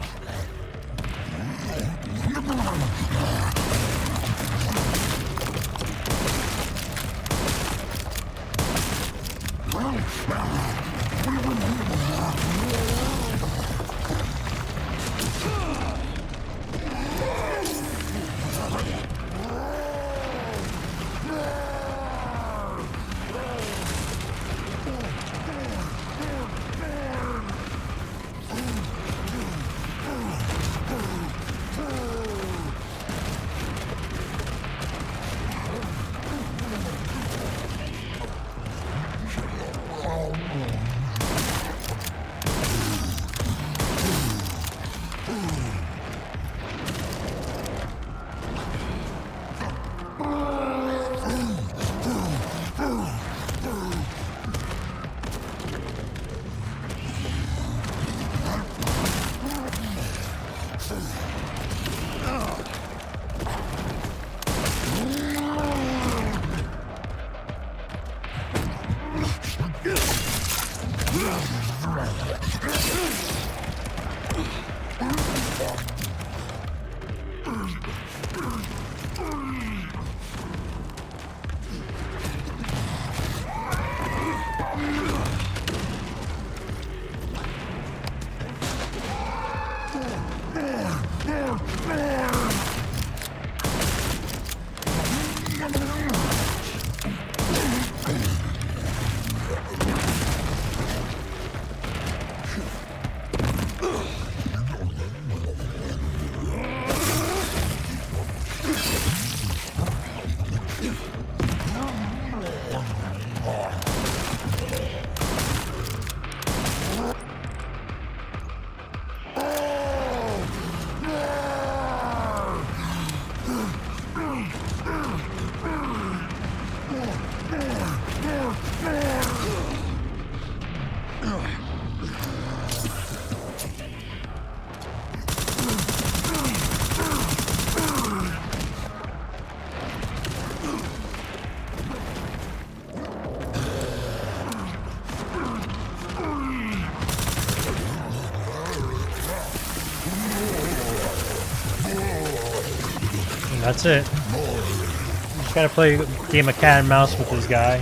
That's it. Just gotta play a game of cat and mouse with this guy.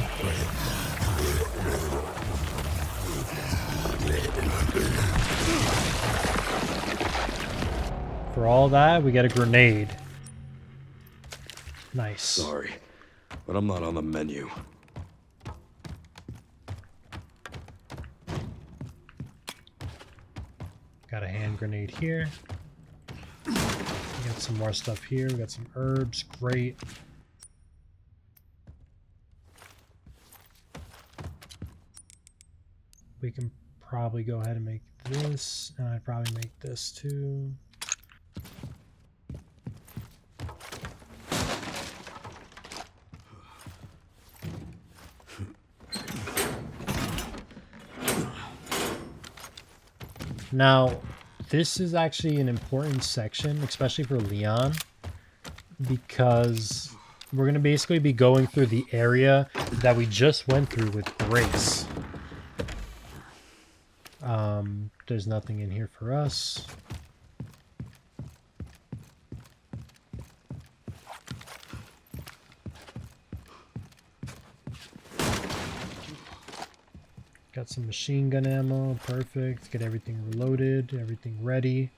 For all that, we get a grenade. Nice. Sorry, but I'm not on the menu. Got a hand grenade here. We got some more stuff here. We got some herbs. Great. We can probably go ahead and make this, and I'd probably make this too. Now, this is actually an important section, especially for Leon, because we're going to basically be going through the area that we just went through with Grace. There's nothing in here for us. Got some machine gun ammo, perfect. Get everything reloaded, everything ready.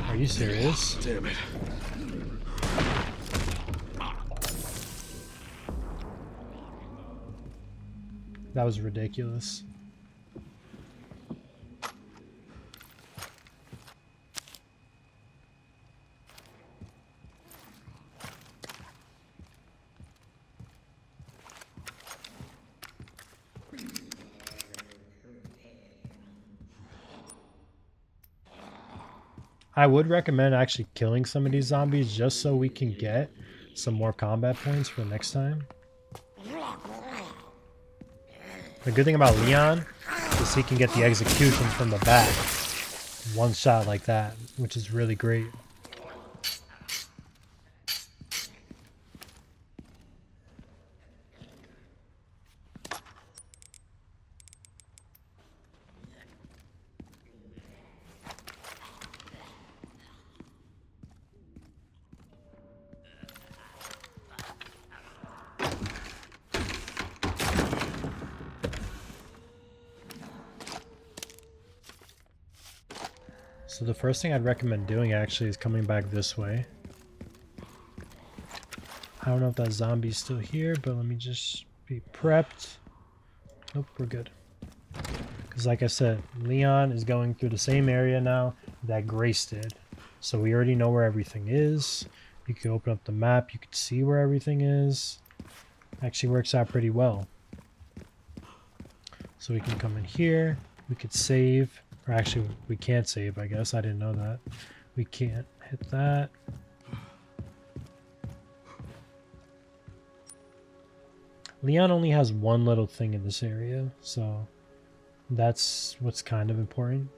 Are you serious? Damn it. That was ridiculous. I would recommend actually killing some of these zombies just so we can get some more combat points for next time. The good thing about Leon is he can get the executions from the back. One shot like that, which is really great. So the first thing I'd recommend doing actually is coming back this way. I don't know if that zombie's still here, but let me just be prepped. Nope, we're good. Because like I said, Leon is going through the same area now that Grace did. So we already know where everything is. You can open up the map, you can see where everything is. Actually works out pretty well. So we can come in here, we could save, or actually we can't save, I guess. I didn't know that. We can't hit that. Leon only has one little thing in this area, so that's what's kind of important.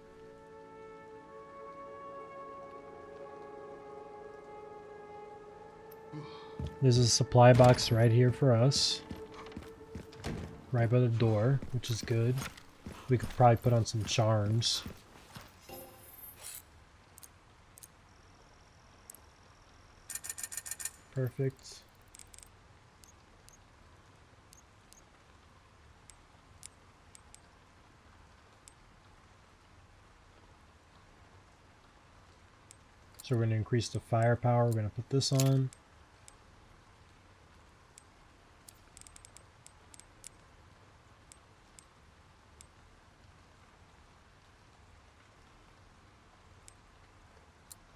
There's a supply box right here for us. Right by the door, which is good. We could probably put on some charms. Perfect. So we're going to increase the firepower. We're going to put this on.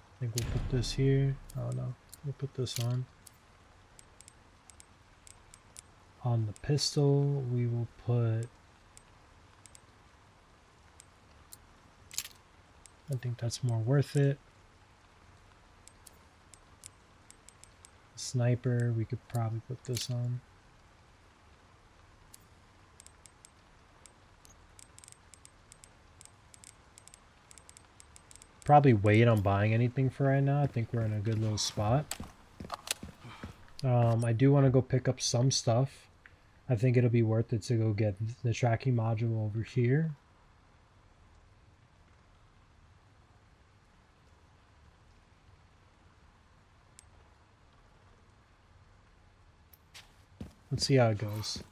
I think we'll put this here. Oh no, we'll put this on. On the pistol, we will put... I think that's more worth it. Sniper, we could probably put this on. Probably wait on buying anything for right now. I think we're in a good little spot. I do want to go pick up some stuff. I think it'll be worth it to go get the tracking module over here. Let's see how it goes.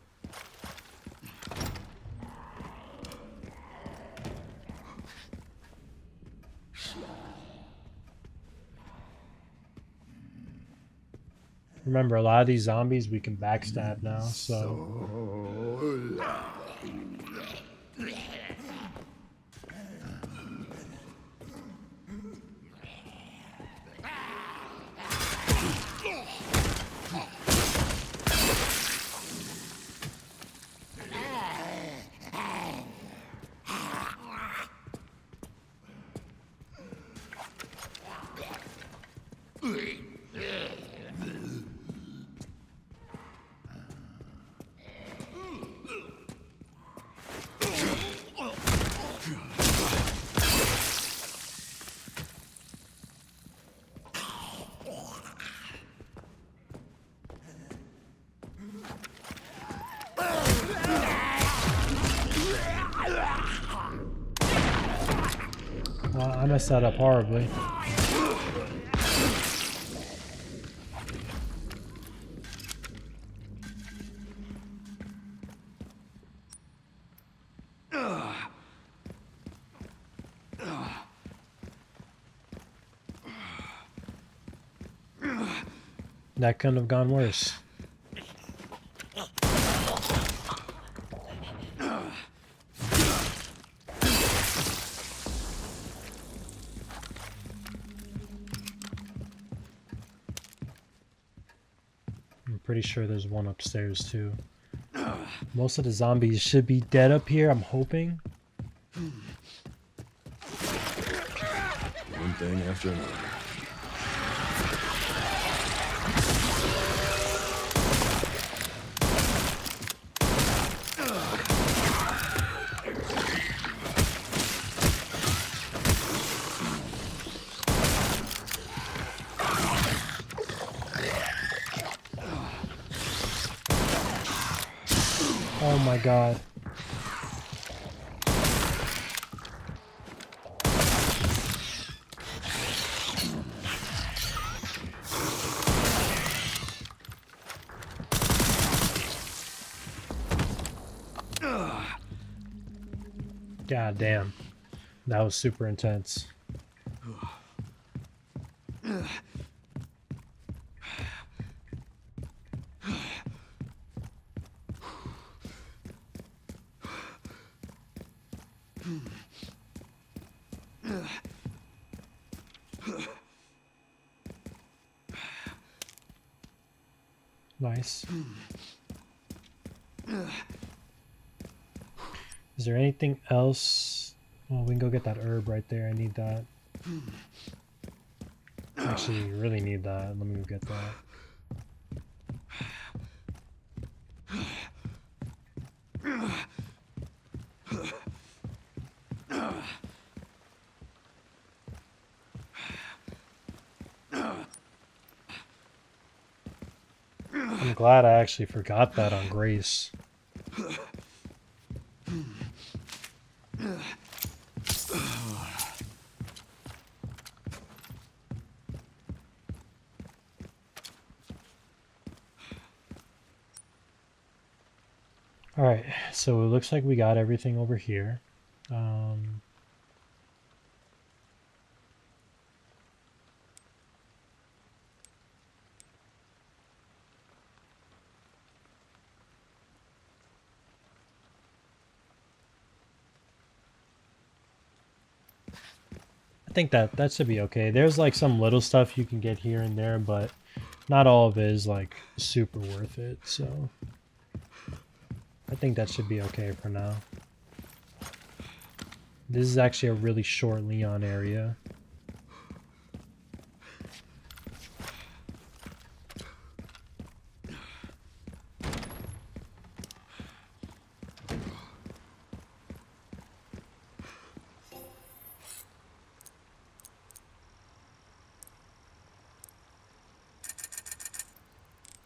Remember, a lot of these zombies we can backstab now, so... Well, I messed that up horribly. That couldn't have gone worse. I'm pretty sure there's one upstairs too. Most of the zombies should be dead up here, I'm hoping. One thing after another. Oh my god. God damn. That was super intense. Nice. Is there anything else? Well, we can go get that herb right there. I need that. Actually, you really need that. Let me go get that. I'm glad I actually forgot that on Grace. Alright, so it looks like we got everything over here. I think that should be okay. There's like some little stuff you can get here and there, but not all of it is like super worth it, so I think that should be okay for now. This is actually a really short Leon area.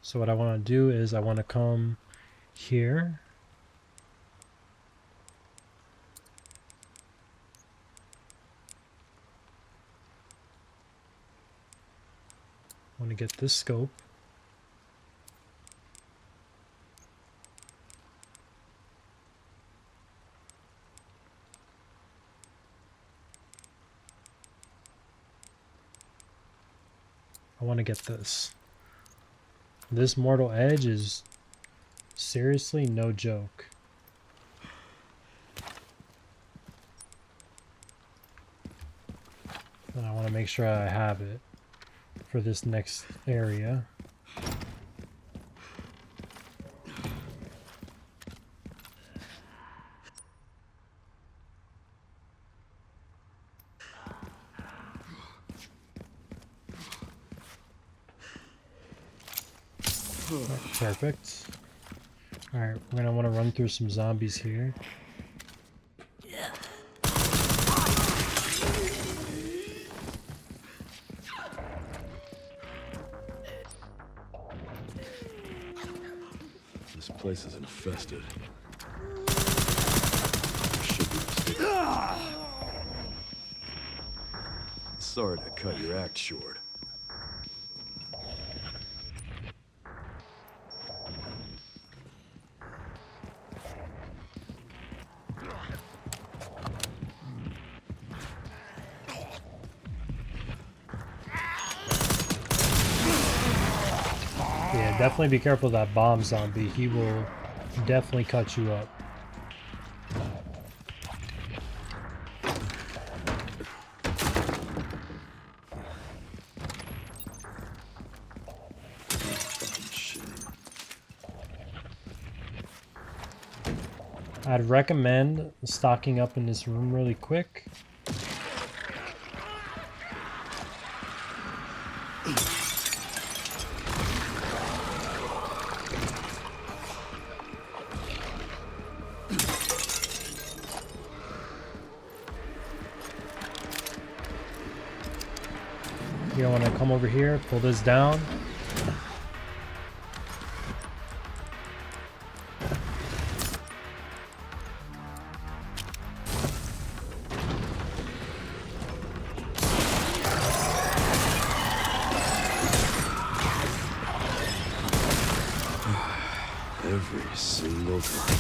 So what I want to do is I want to come here. I want to get this scope. I want to get this. This mortal edge is seriously no joke. And I want to make sure I have it for this next area. Perfect. Alright, we're gonna want to run through some zombies here. This place is infested. Sorry to cut your act short. Yeah, definitely be careful of that bomb zombie. He will definitely cut you up. I'd recommend stocking up in this room really quick. You don't want to come over here, pull this down. Every single time.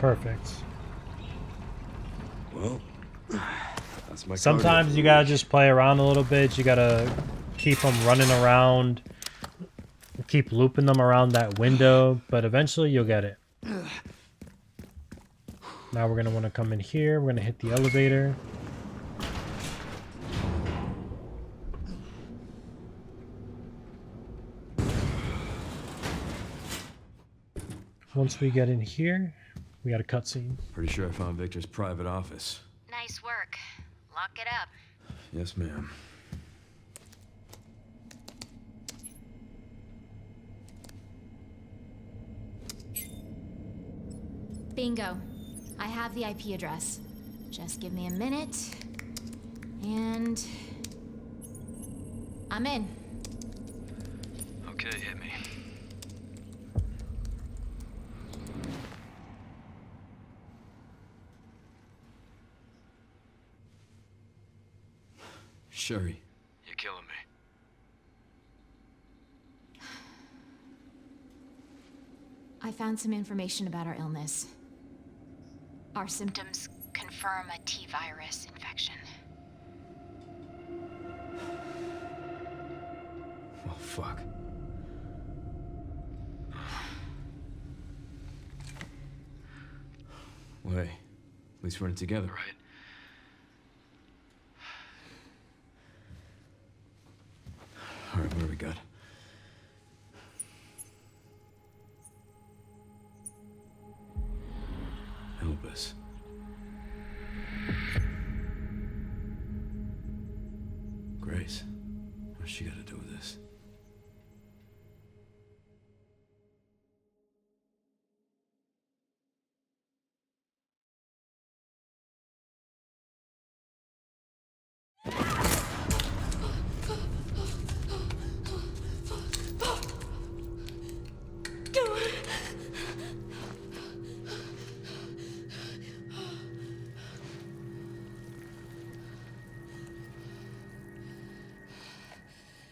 Perfect. Well, that's my Sometimes you gotta just play around a little bit. You gotta keep them running around, keep looping them around that window, but eventually you'll get it. Now we're gonna want to come in here. We're gonna hit the elevator. Once we get in here, we got a cutscene. Pretty sure I found Victor's private office. Nice work. Lock it up. Yes, ma'am. Bingo. I have the IP address. Just give me a minute. And... I'm in. Okay, hit me. Sherry. You're killing me. I found some information about our illness. Our symptoms. Symptoms confirm a T-virus infection. Oh, fuck. Wait. At least we're in it together, right? All right, what do we got? Help us. Grace, what's she got to do with this?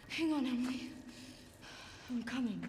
Hang on, Emily. I'm coming.